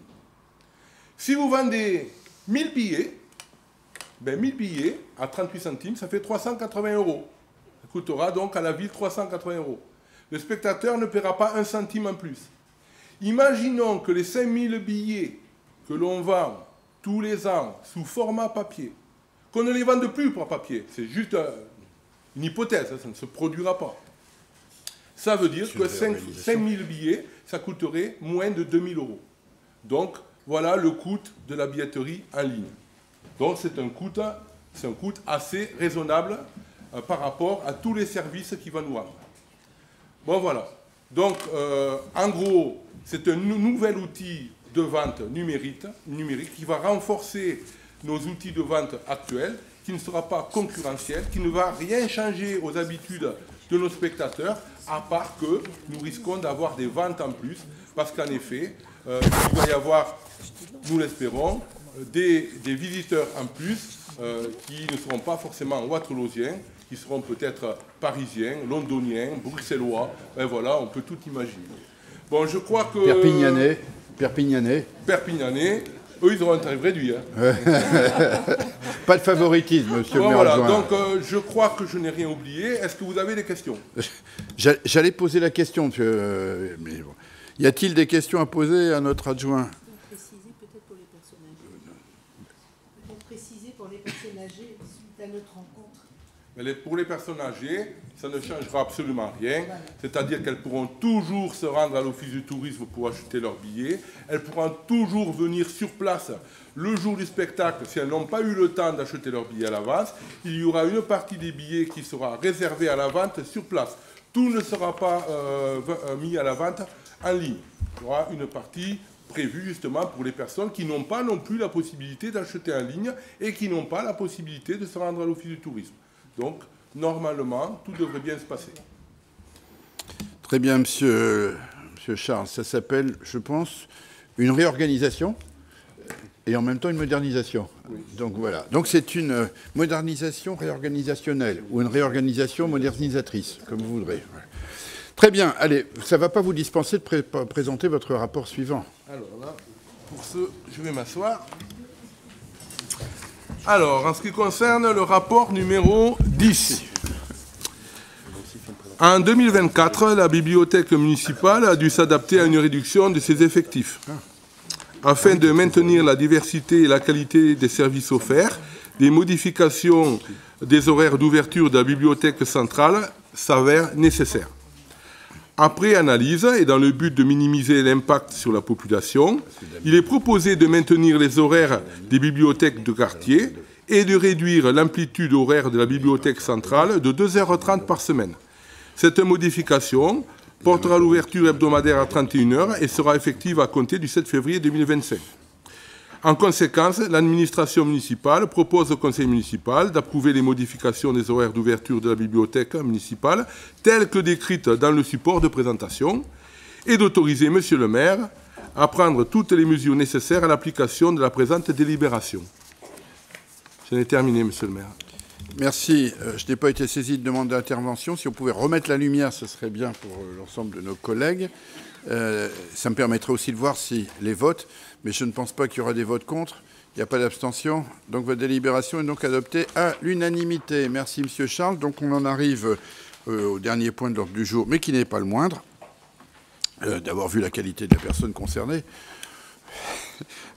E: Si vous vendez 1000 billets, 1000 billets à 38 centimes, ça fait 380 €. Ça coûtera donc à la ville 380 €. Le spectateur ne paiera pas 1 centime en plus. Imaginons que les 5000 billets que l'on vend tous les ans sous format papier, qu'on ne les vende plus par papier, c'est juste une hypothèse, ça ne se produira pas. Ça veut dire que 5000 billets, ça coûterait moins de 2000 €. Donc, voilà le coût de la billetterie en ligne. Donc, c'est un coût assez raisonnable par rapport à tous les services qui vont nous vendre. Bon, voilà. Donc, en gros, c'est un nouvel outil de vente numérique qui va renforcer nos outils de vente actuels, qui ne sera pas concurrentiel, qui ne va rien changer aux habitudes de nos spectateurs, à part que nous risquons d'avoir des ventes en plus, parce qu'en effet, il va y avoir, nous l'espérons, des visiteurs en plus qui ne seront pas forcément waterloosiens, qui seront peut-être parisiens, londoniens, bruxellois, et voilà, on peut tout imaginer. Bon, je crois que...
A: Perpignanais.
E: Eux, ils auront un tarif réduit. Hein.
A: Pas de favoritisme, monsieur le maire.
E: Voilà, donc je crois que je n'ai rien oublié. Est-ce que vous avez des questions?
A: J'allais poser la question, monsieur. Mais bon. Y a-t-il des questions à poser à notre adjoint?
F: Préciser peut-être pour les personnes âgées. Peut-être préciser pour les personnes âgées suite à notre rencontre.
E: Mais pour les personnes âgées, ça ne changera absolument rien. C'est-à-dire qu'elles pourront toujours se rendre à l'office du tourisme pour acheter leurs billets. Elles pourront toujours venir sur place le jour du spectacle si elles n'ont pas eu le temps d'acheter leurs billets à l'avance. Il y aura une partie des billets qui sera réservée à la vente sur place. Tout ne sera pas mis à la vente en ligne. Il y aura une partie prévue justement pour les personnes qui n'ont pas non plus la possibilité d'acheter en ligne et qui n'ont pas la possibilité de se rendre à l'office du tourisme. Donc, normalement, tout devrait bien se passer.
A: Très bien, monsieur Charles. Ça s'appelle, je pense, une réorganisation et en même temps une modernisation. Oui. Donc voilà. Donc c'est une modernisation réorganisationnelle ou une réorganisation modernisatrice, comme vous voudrez. Très bien. Allez, ça ne va pas vous dispenser de présenter votre rapport suivant.
E: Alors là, pour ce, je vais m'asseoir. Alors, en ce qui concerne le rapport numéro 10, en 2024, la bibliothèque municipale a dû s'adapter à une réduction de ses effectifs. Afin de maintenir la diversité et la qualité des services offerts, des modifications des horaires d'ouverture de la bibliothèque centrale s'avèrent nécessaires. Après analyse, et dans le but de minimiser l'impact sur la population, il est proposé de maintenir les horaires des bibliothèques de quartier et de réduire l'amplitude horaire de la bibliothèque centrale de 2h30 par semaine. Cette modification portera l'ouverture hebdomadaire à 31h et sera effective à compter du 7 février 2025. En conséquence, l'administration municipale propose au conseil municipal d'approuver les modifications des horaires d'ouverture de la bibliothèque municipale telles que décrites dans le support de présentation et d'autoriser monsieur le maire à prendre toutes les mesures nécessaires à l'application de la présente délibération. J'en ai terminé, monsieur le maire.
A: Merci. Je n'ai pas été saisi de demande d'intervention. Si on pouvait remettre la lumière, ce serait bien pour l'ensemble de nos collègues. Ça me permettrait aussi de voir si les votes, mais je ne pense pas qu'il y aura des votes contre. Il n'y a pas d'abstention. Donc votre délibération est donc adoptée à l'unanimité. Merci, monsieur Charles. Donc on en arrive au dernier point de l'ordre du jour, mais qui n'est pas le moindre, d'avoir vu la qualité de la personne concernée.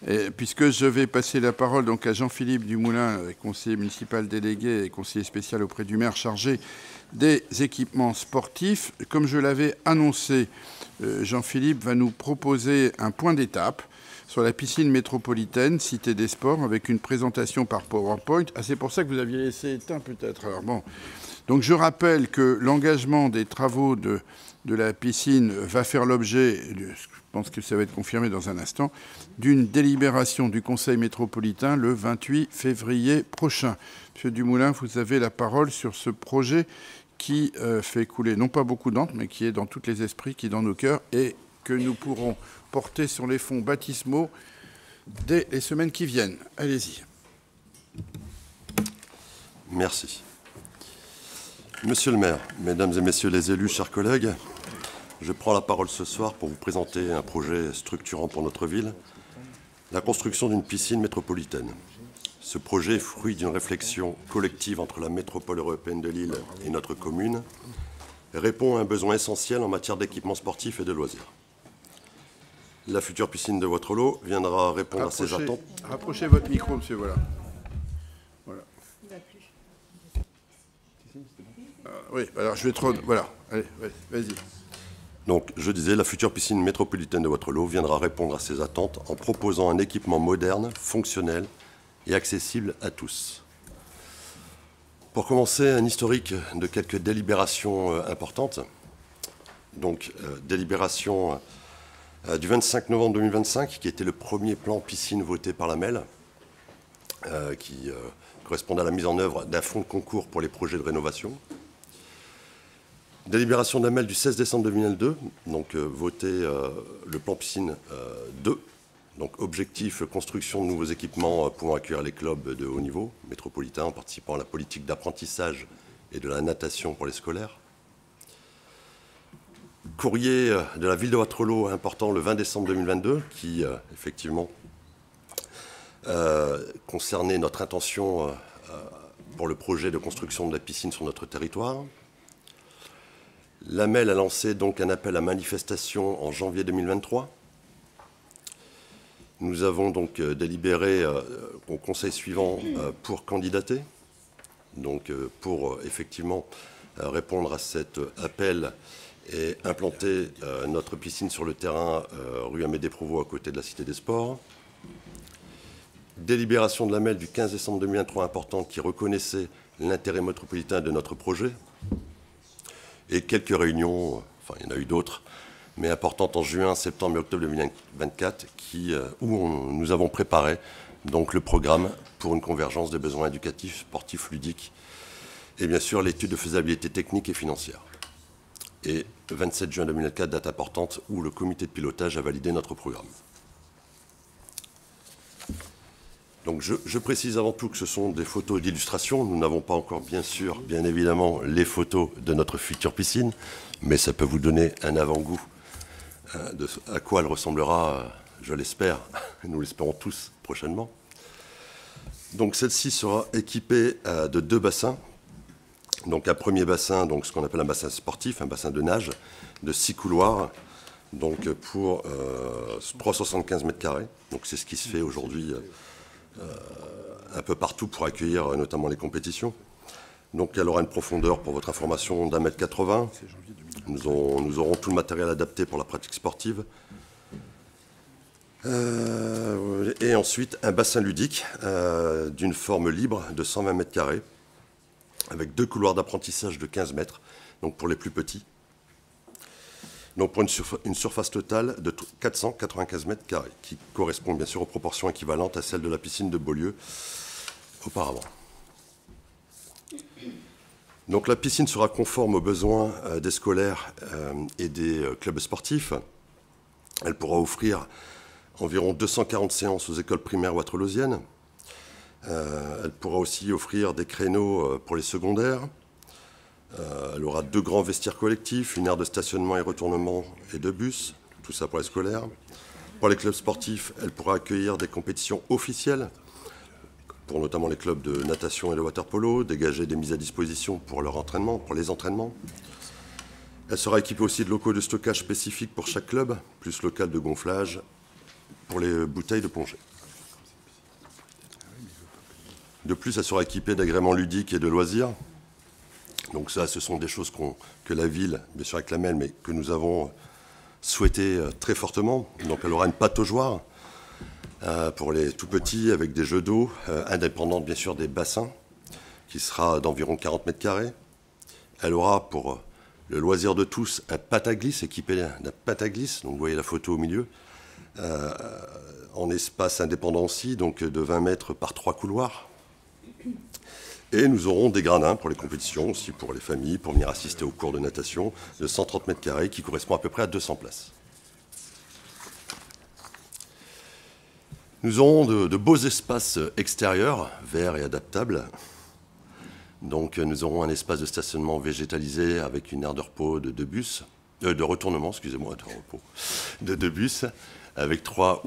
A: Et puisque je vais passer la parole donc à Jean-Philippe Dumoulin, conseiller municipal délégué et conseiller spécial auprès du maire chargé des équipements sportifs. Comme je l'avais annoncé, Jean-Philippe va nous proposer un point d'étape sur la piscine métropolitaine, Cité des Sports, avec une présentation par PowerPoint. Ah, c'est pour ça que vous aviez laissé éteint peut-être. Alors bon. Donc je rappelle que l'engagement des travaux de la piscine va faire l'objet, je pense que ça va être confirmé dans un instant, d'une délibération du Conseil métropolitain le 28 février prochain. Monsieur Dumoulin, vous avez la parole sur ce projet qui fait couler non pas beaucoup d'encre, mais qui est dans tous les esprits, qui est dans nos cœurs, et que nous pourrons porter sur les fonds baptismaux dès les semaines qui viennent. Allez-y.
G: Merci. Monsieur le maire, mesdames et messieurs les élus, chers collègues, je prends la parole ce soir pour vous présenter un projet structurant pour notre ville, la construction d'une piscine métropolitaine. Ce projet est fruit d'une réflexion collective entre la métropole européenne de Lille et notre commune et répond à un besoin essentiel en matière d'équipements sportifs et de loisirs. La future piscine de Waterloo viendra répondre à ces attentes.
A: Rapprochez votre micro, monsieur, voilà. Oui, alors je vais trop... Voilà, allez, vas-y.
G: Donc, je disais, la future piscine métropolitaine de Waterloo viendra répondre à ces attentes en proposant un équipement moderne, fonctionnel et accessible à tous. Pour commencer, un historique de quelques délibérations importantes. Donc, délibération du 25 novembre 2025, qui était le premier plan piscine voté par la MEL, qui correspondait à la mise en œuvre d'un fonds de concours pour les projets de rénovation. Délibération de la MEL du 16 décembre 2002, donc voté le plan piscine 2, donc objectif construction de nouveaux équipements pouvant accueillir les clubs de haut niveau métropolitains en participant à la politique d'apprentissage et de la natation pour les scolaires. Courrier de la ville de Waterloo important le 20 décembre 2022 qui effectivement concernait notre intention pour le projet de construction de la piscine sur notre territoire. L'AMEL a lancé donc un appel à manifestation en janvier 2023. Nous avons donc délibéré au conseil suivant pour candidater, donc pour effectivement répondre à cet appel et implanter notre piscine sur le terrain rue Amédée-Provost à côté de la Cité des Sports. Délibération de l'AMEL du 15 décembre 2023 importante qui reconnaissait l'intérêt métropolitain de notre projet. Et quelques réunions, enfin il y en a eu d'autres, mais importantes en juin, septembre et octobre 2024, où nous avons préparé donc, le programme pour une convergence des besoins éducatifs, sportifs, ludiques, et bien sûr l'étude de faisabilité technique et financière. Et 27 juin 2024, date importante où le comité de pilotage a validé notre programme. Donc je précise avant tout que ce sont des photos d'illustration. Nous n'avons pas encore, bien évidemment, les photos de notre future piscine, mais ça peut vous donner un avant-goût de à quoi elle ressemblera, je l'espère, nous l'espérons tous prochainement. Donc celle-ci sera équipée de 2 bassins. Donc un premier bassin, donc ce qu'on appelle un bassin sportif, un bassin de nage, de 6 couloirs, donc pour 375 mètres carrés. Donc c'est ce qui se fait aujourd'hui un peu partout pour accueillir notamment les compétitions. Donc elle aura une profondeur, pour votre information, d'1,80 m. Nous aurons tout le matériel adapté pour la pratique sportive. Et ensuite un bassin ludique d'une forme libre de 120 mètres carrés avec 2 couloirs d'apprentissage de 15 mètres, donc pour les plus petits. Donc pour une surface totale de 495 mètres carrés, qui correspond bien sûr aux proportions équivalentes à celles de la piscine de Beaulieu auparavant. Donc la piscine sera conforme aux besoins des scolaires et des clubs sportifs. Elle pourra offrir environ 240 séances aux écoles primaires waterlooziennes. Elle pourra aussi offrir des créneaux pour les secondaires. Elle aura 2 grands vestiaires collectifs, une aire de stationnement et retournement et 2 bus, tout ça pour les scolaires. Pour les clubs sportifs, elle pourra accueillir des compétitions officielles, pour notamment les clubs de natation et de water-polo, dégager des mises à disposition pour leur entraînement, pour les entraînements. Elle sera équipée aussi de locaux de stockage spécifiques pour chaque club, plus local de gonflage pour les bouteilles de plongée. De plus, elle sera équipée d'agréments ludiques et de loisirs. Donc ça, ce sont des choses que la ville, bien sûr avec l'AMEL, mais que nous avons souhaité très fortement. Donc elle aura une pataugeoire pour les tout petits avec des jeux d'eau, indépendante bien sûr des bassins, qui sera d'environ 40 mètres carrés. Elle aura pour le loisir de tous un pataglisse, équipé d'un pataglisse, donc vous voyez la photo au milieu, en espace indépendant aussi, donc de 20 mètres par 3 couloirs. Et nous aurons des gradins pour les compétitions, aussi pour les familles, pour venir assister aux cours de natation de 130 mètres carrés, qui correspond à peu près à 200 places. Nous aurons de beaux espaces extérieurs, verts et adaptables. Donc nous aurons un espace de stationnement végétalisé avec une aire de repos de 2 bus, de retournement, excusez-moi, de repos, de 2 bus, avec 3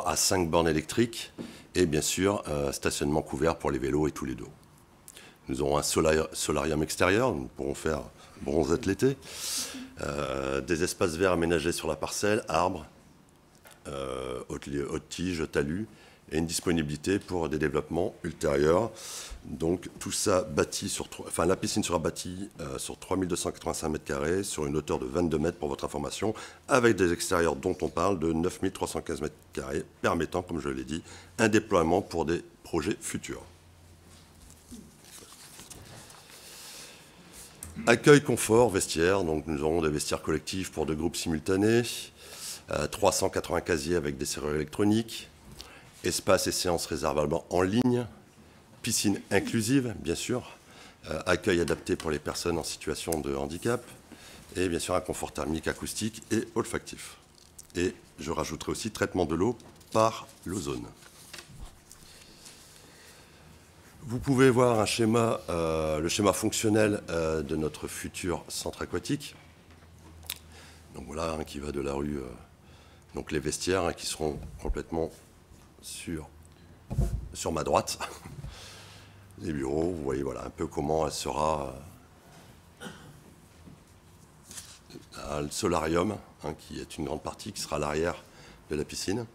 G: à 5 bornes électriques. Et bien sûr, stationnement couvert pour les vélos et tous les dos. Nous aurons un solarium extérieur, nous pourrons faire bronzette l'été, des espaces verts aménagés sur la parcelle, arbres, hautes tiges, talus, et une disponibilité pour des développements ultérieurs. Donc tout ça bâti sur, enfin la piscine sera bâtie sur 3285 mètres carrés, sur une hauteur de 22 mètres pour votre information, avec des extérieurs dont on parle de 9315 mètres carrés, permettant, comme je l'ai dit, un déploiement pour des projets futurs. Accueil, confort, vestiaire. Donc nous aurons des vestiaires collectifs pour 2 groupes simultanés, 380 casiers avec des serrures électroniques, espace et séances réservables en ligne, piscine inclusive, bien sûr, accueil adapté pour les personnes en situation de handicap, et bien sûr un confort thermique, acoustique et olfactif. Et je rajouterai aussi traitement de l'eau par l'ozone. Vous pouvez voir un schéma, le schéma fonctionnel de notre futur centre aquatique. Donc voilà, qui va de la rue, donc les vestiaires qui seront complètement sur ma droite, les bureaux. Vous voyez voilà, un peu comment elle sera. Le solarium, hein, qui est une grande partie, qui sera à l'arrière de la piscine.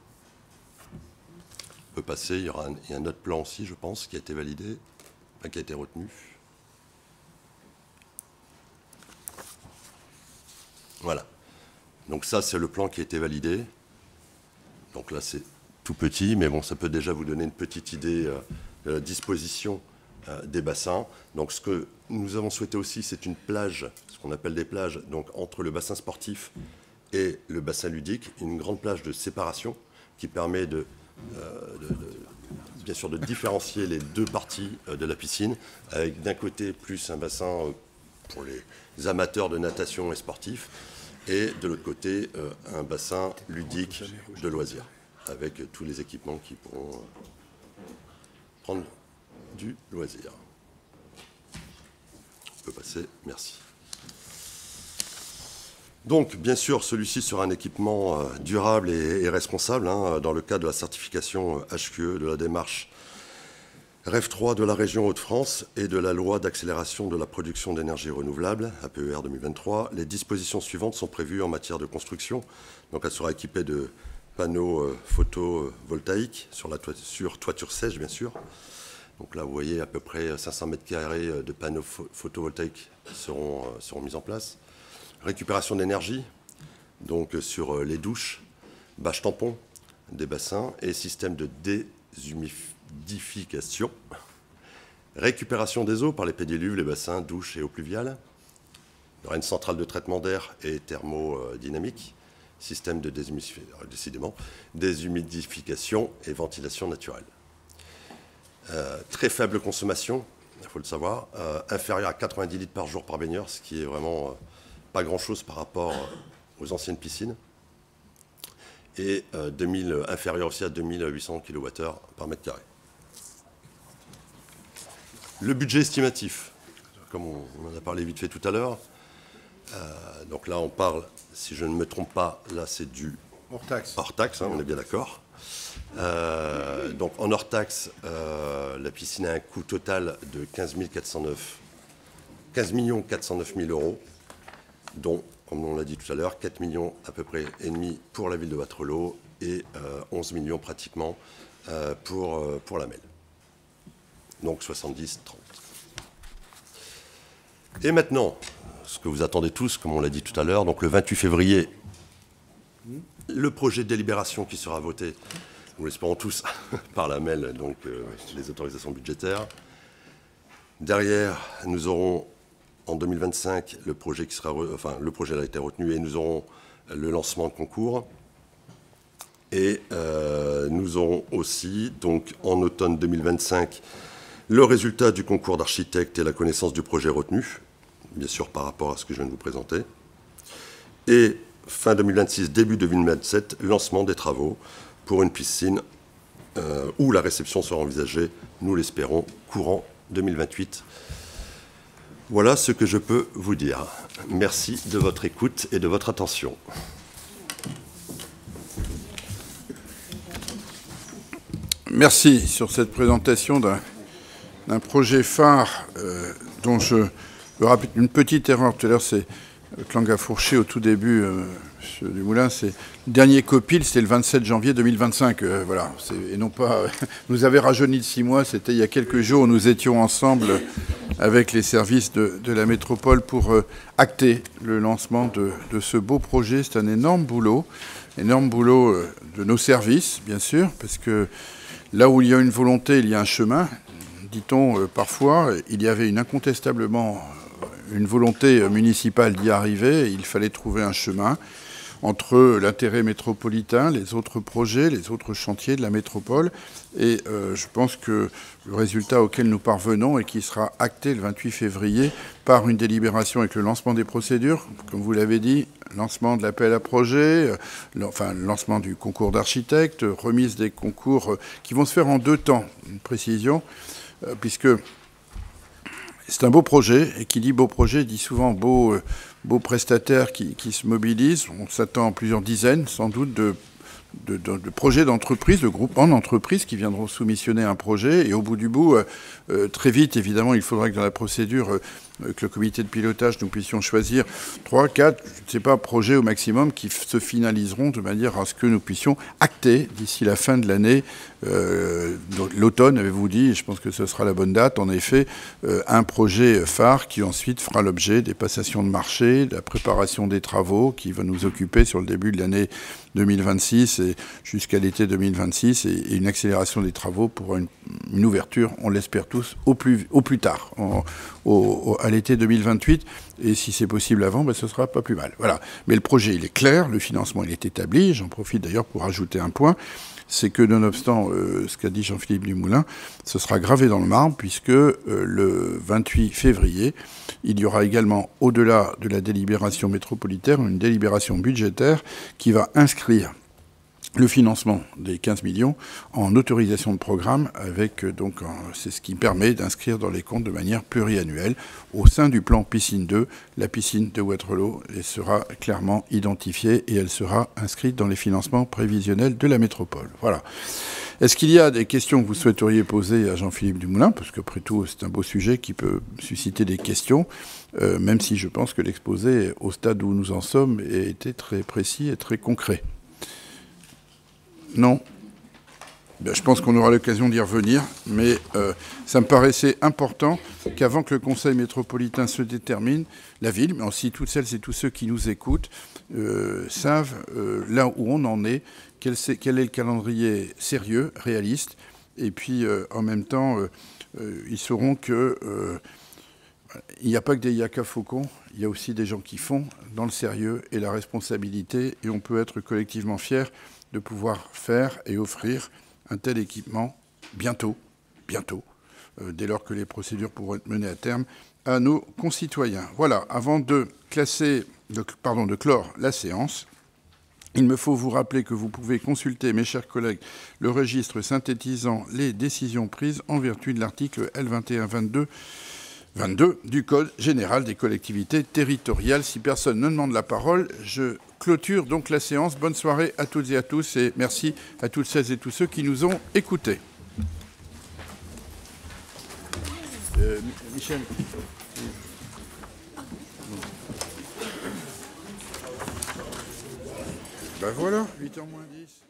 G: On peut passer, il y a un autre plan aussi, je pense, qui a été validé, enfin, qui a été retenu. Voilà. Donc ça, c'est le plan qui a été validé. Donc là, c'est tout petit, mais bon, ça peut déjà vous donner une petite idée de la disposition des bassins. Donc ce que nous avons souhaité aussi, c'est une plage, ce qu'on appelle des plages, donc entre le bassin sportif et le bassin ludique, une grande plage de séparation qui permet bien sûr de différencier les deux parties de la piscine, avec d'un côté plus un bassin pour les amateurs de natation et sportifs, et de l'autre côté un bassin ludique de loisirs, avec tous les équipements qui pourront prendre du loisir. On peut passer, merci. Donc, bien sûr, celui-ci sera un équipement durable et responsable, hein, dans le cadre de la certification HQE, de la démarche REF 3 de la région Hauts-de-France et de la loi d'accélération de la production d'énergie renouvelable, APER 2023. Les dispositions suivantes sont prévues en matière de construction. Donc, elle sera équipée de panneaux photovoltaïques sur toiture sèche, bien sûr. Donc là, vous voyez, à peu près 500 m² de panneaux photovoltaïques seront mis en place. Récupération d'énergie, donc sur les douches, bâches tampons des bassins et système de déshumidification. Récupération des eaux par les pédiluves, les bassins, douches et eaux pluviales. Il y aura une centrale de traitement d'air et thermodynamique. Système de déshumidification et ventilation naturelle. Très faible consommation, il faut le savoir, inférieure à 90 litres par jour par baigneur, ce qui est vraiment pas grand-chose par rapport aux anciennes piscines, et inférieur aussi à 2800 kWh par mètre carré. Le budget estimatif, comme on en a parlé vite fait tout à l'heure, donc là on parle, si je ne me trompe pas, là c'est du hors taxe, hein, on est bien d'accord. Donc en hors taxe, la piscine a un coût total de 15 409 000 euros, dont, comme on l'a dit tout à l'heure, 4 millions à peu près et demi pour la ville de Wattrelos et 11 millions pratiquement pour la MEL. Donc 70-30. Et maintenant, ce que vous attendez tous, comme on l'a dit tout à l'heure, donc le 28 février, le projet de délibération qui sera voté, nous l'espérons tous, par la MEL, donc les autorisations budgétaires. Derrière, nous aurons en 2025 le projet qui sera, le projet a été retenu et nous aurons le lancement de concours. Et nous aurons aussi, donc en automne 2025, le résultat du concours d'architecte et la connaissance du projet retenu, bien sûr par rapport à ce que je viens de vous présenter. Et fin 2026, début 2027, lancement des travaux pour une piscine où la réception sera envisagée, nous l'espérons, courant 2028. Voilà ce que je peux vous dire. Merci de votre écoute et de votre attention.
A: Merci sur cette présentation d'un projet phare dont je me rappelle une petite erreur tout à l'heure, c'est Clang a fourché au tout début, M. Dumoulin, c'est le dernier COPIL, c'était le 27 janvier 2025, voilà, et non pas, nous avait rajeuni de 6 mois, c'était il y a quelques jours, nous étions ensemble avec les services de la métropole pour acter le lancement de ce beau projet. C'est un énorme boulot de nos services, bien sûr, parce que là où il y a une volonté, il y a un chemin, dit-on parfois. Il y avait incontestablement une volonté municipale d'y arriver. Il fallait trouver un chemin entre l'intérêt métropolitain, les autres projets, les autres chantiers de la métropole. Et je pense que le résultat auquel nous parvenons et qui sera acté le 28 février par une délibération avec le lancement des procédures, comme vous l'avez dit, lancement de l'appel à projet, lancement du concours d'architecte, remise des concours qui vont se faire en 2 temps, une précision, puisque c'est un beau projet, et qui dit beau projet dit souvent beaux prestataires qui se mobilisent. On s'attend à plusieurs dizaines, sans doute, de de projets d'entreprise, de groupements d'entreprises qui viendront soumissionner un projet. Et au bout du bout, très vite, évidemment, il faudra que dans la procédure, que le comité de pilotage, nous puissions choisir 3, 4, je ne sais pas, projets au maximum qui se finaliseront de manière à ce que nous puissions acter d'ici la fin de l'année, l'automne, avez-vous dit, et je pense que ce sera la bonne date, en effet, un projet phare qui ensuite fera l'objet des passations de marché, de la préparation des travaux qui va nous occuper sur le début de l'année 2026 et jusqu'à l'été 2026 et une accélération des travaux pour une ouverture, on l'espère tous, au plus tard, à l'été 2028. Et si c'est possible avant, ben, ce sera pas plus mal. Voilà. Mais le projet, il est clair, le financement, il est établi. J'en profite d'ailleurs pour ajouter un point. C'est que, nonobstant ce qu'a dit Jean-Philippe Dumoulin, ce sera gravé dans le marbre, puisque le 28 février, il y aura également, au-delà de la délibération métropolitaine, une délibération budgétaire qui va inscrire le financement des 15 millions en autorisation de programme, avec donc c'est ce qui permet d'inscrire dans les comptes de manière pluriannuelle au sein du plan piscine 2. La piscine de Wattrelos sera clairement identifiée et elle sera inscrite dans les financements prévisionnels de la métropole. Voilà. Est-ce qu'il y a des questions que vous souhaiteriez poser à Jean-Philippe Dumoulin? Parce qu'après tout, c'est un beau sujet qui peut susciter des questions, même si je pense que l'exposé, au stade où nous en sommes, a été très précis et très concret. Non. Ben, je pense qu'on aura l'occasion d'y revenir, mais ça me paraissait important qu'avant que le Conseil métropolitain se détermine, la ville, mais aussi toutes celles et tous ceux qui nous écoutent, savent là où on en est, quel est le calendrier sérieux, réaliste, et puis en même temps, ils sauront que il n'y a pas que des yaka faucons, il y a aussi des gens qui font dans le sérieux et la responsabilité, et on peut être collectivement fiers de pouvoir faire et offrir un tel équipement bientôt, dès lors que les procédures pourront être menées à terme, à nos concitoyens. Voilà, avant de clore la séance, il me faut vous rappeler que vous pouvez consulter, mes chers collègues, le registre synthétisant les décisions prises en vertu de l'article L2122 du Code général des collectivités territoriales. Si personne ne demande la parole, je clôture donc la séance. Bonne soirée à toutes et à tous et merci à toutes celles et tous ceux qui nous ont écoutés. Michel. Ben voilà, 8h moins 10.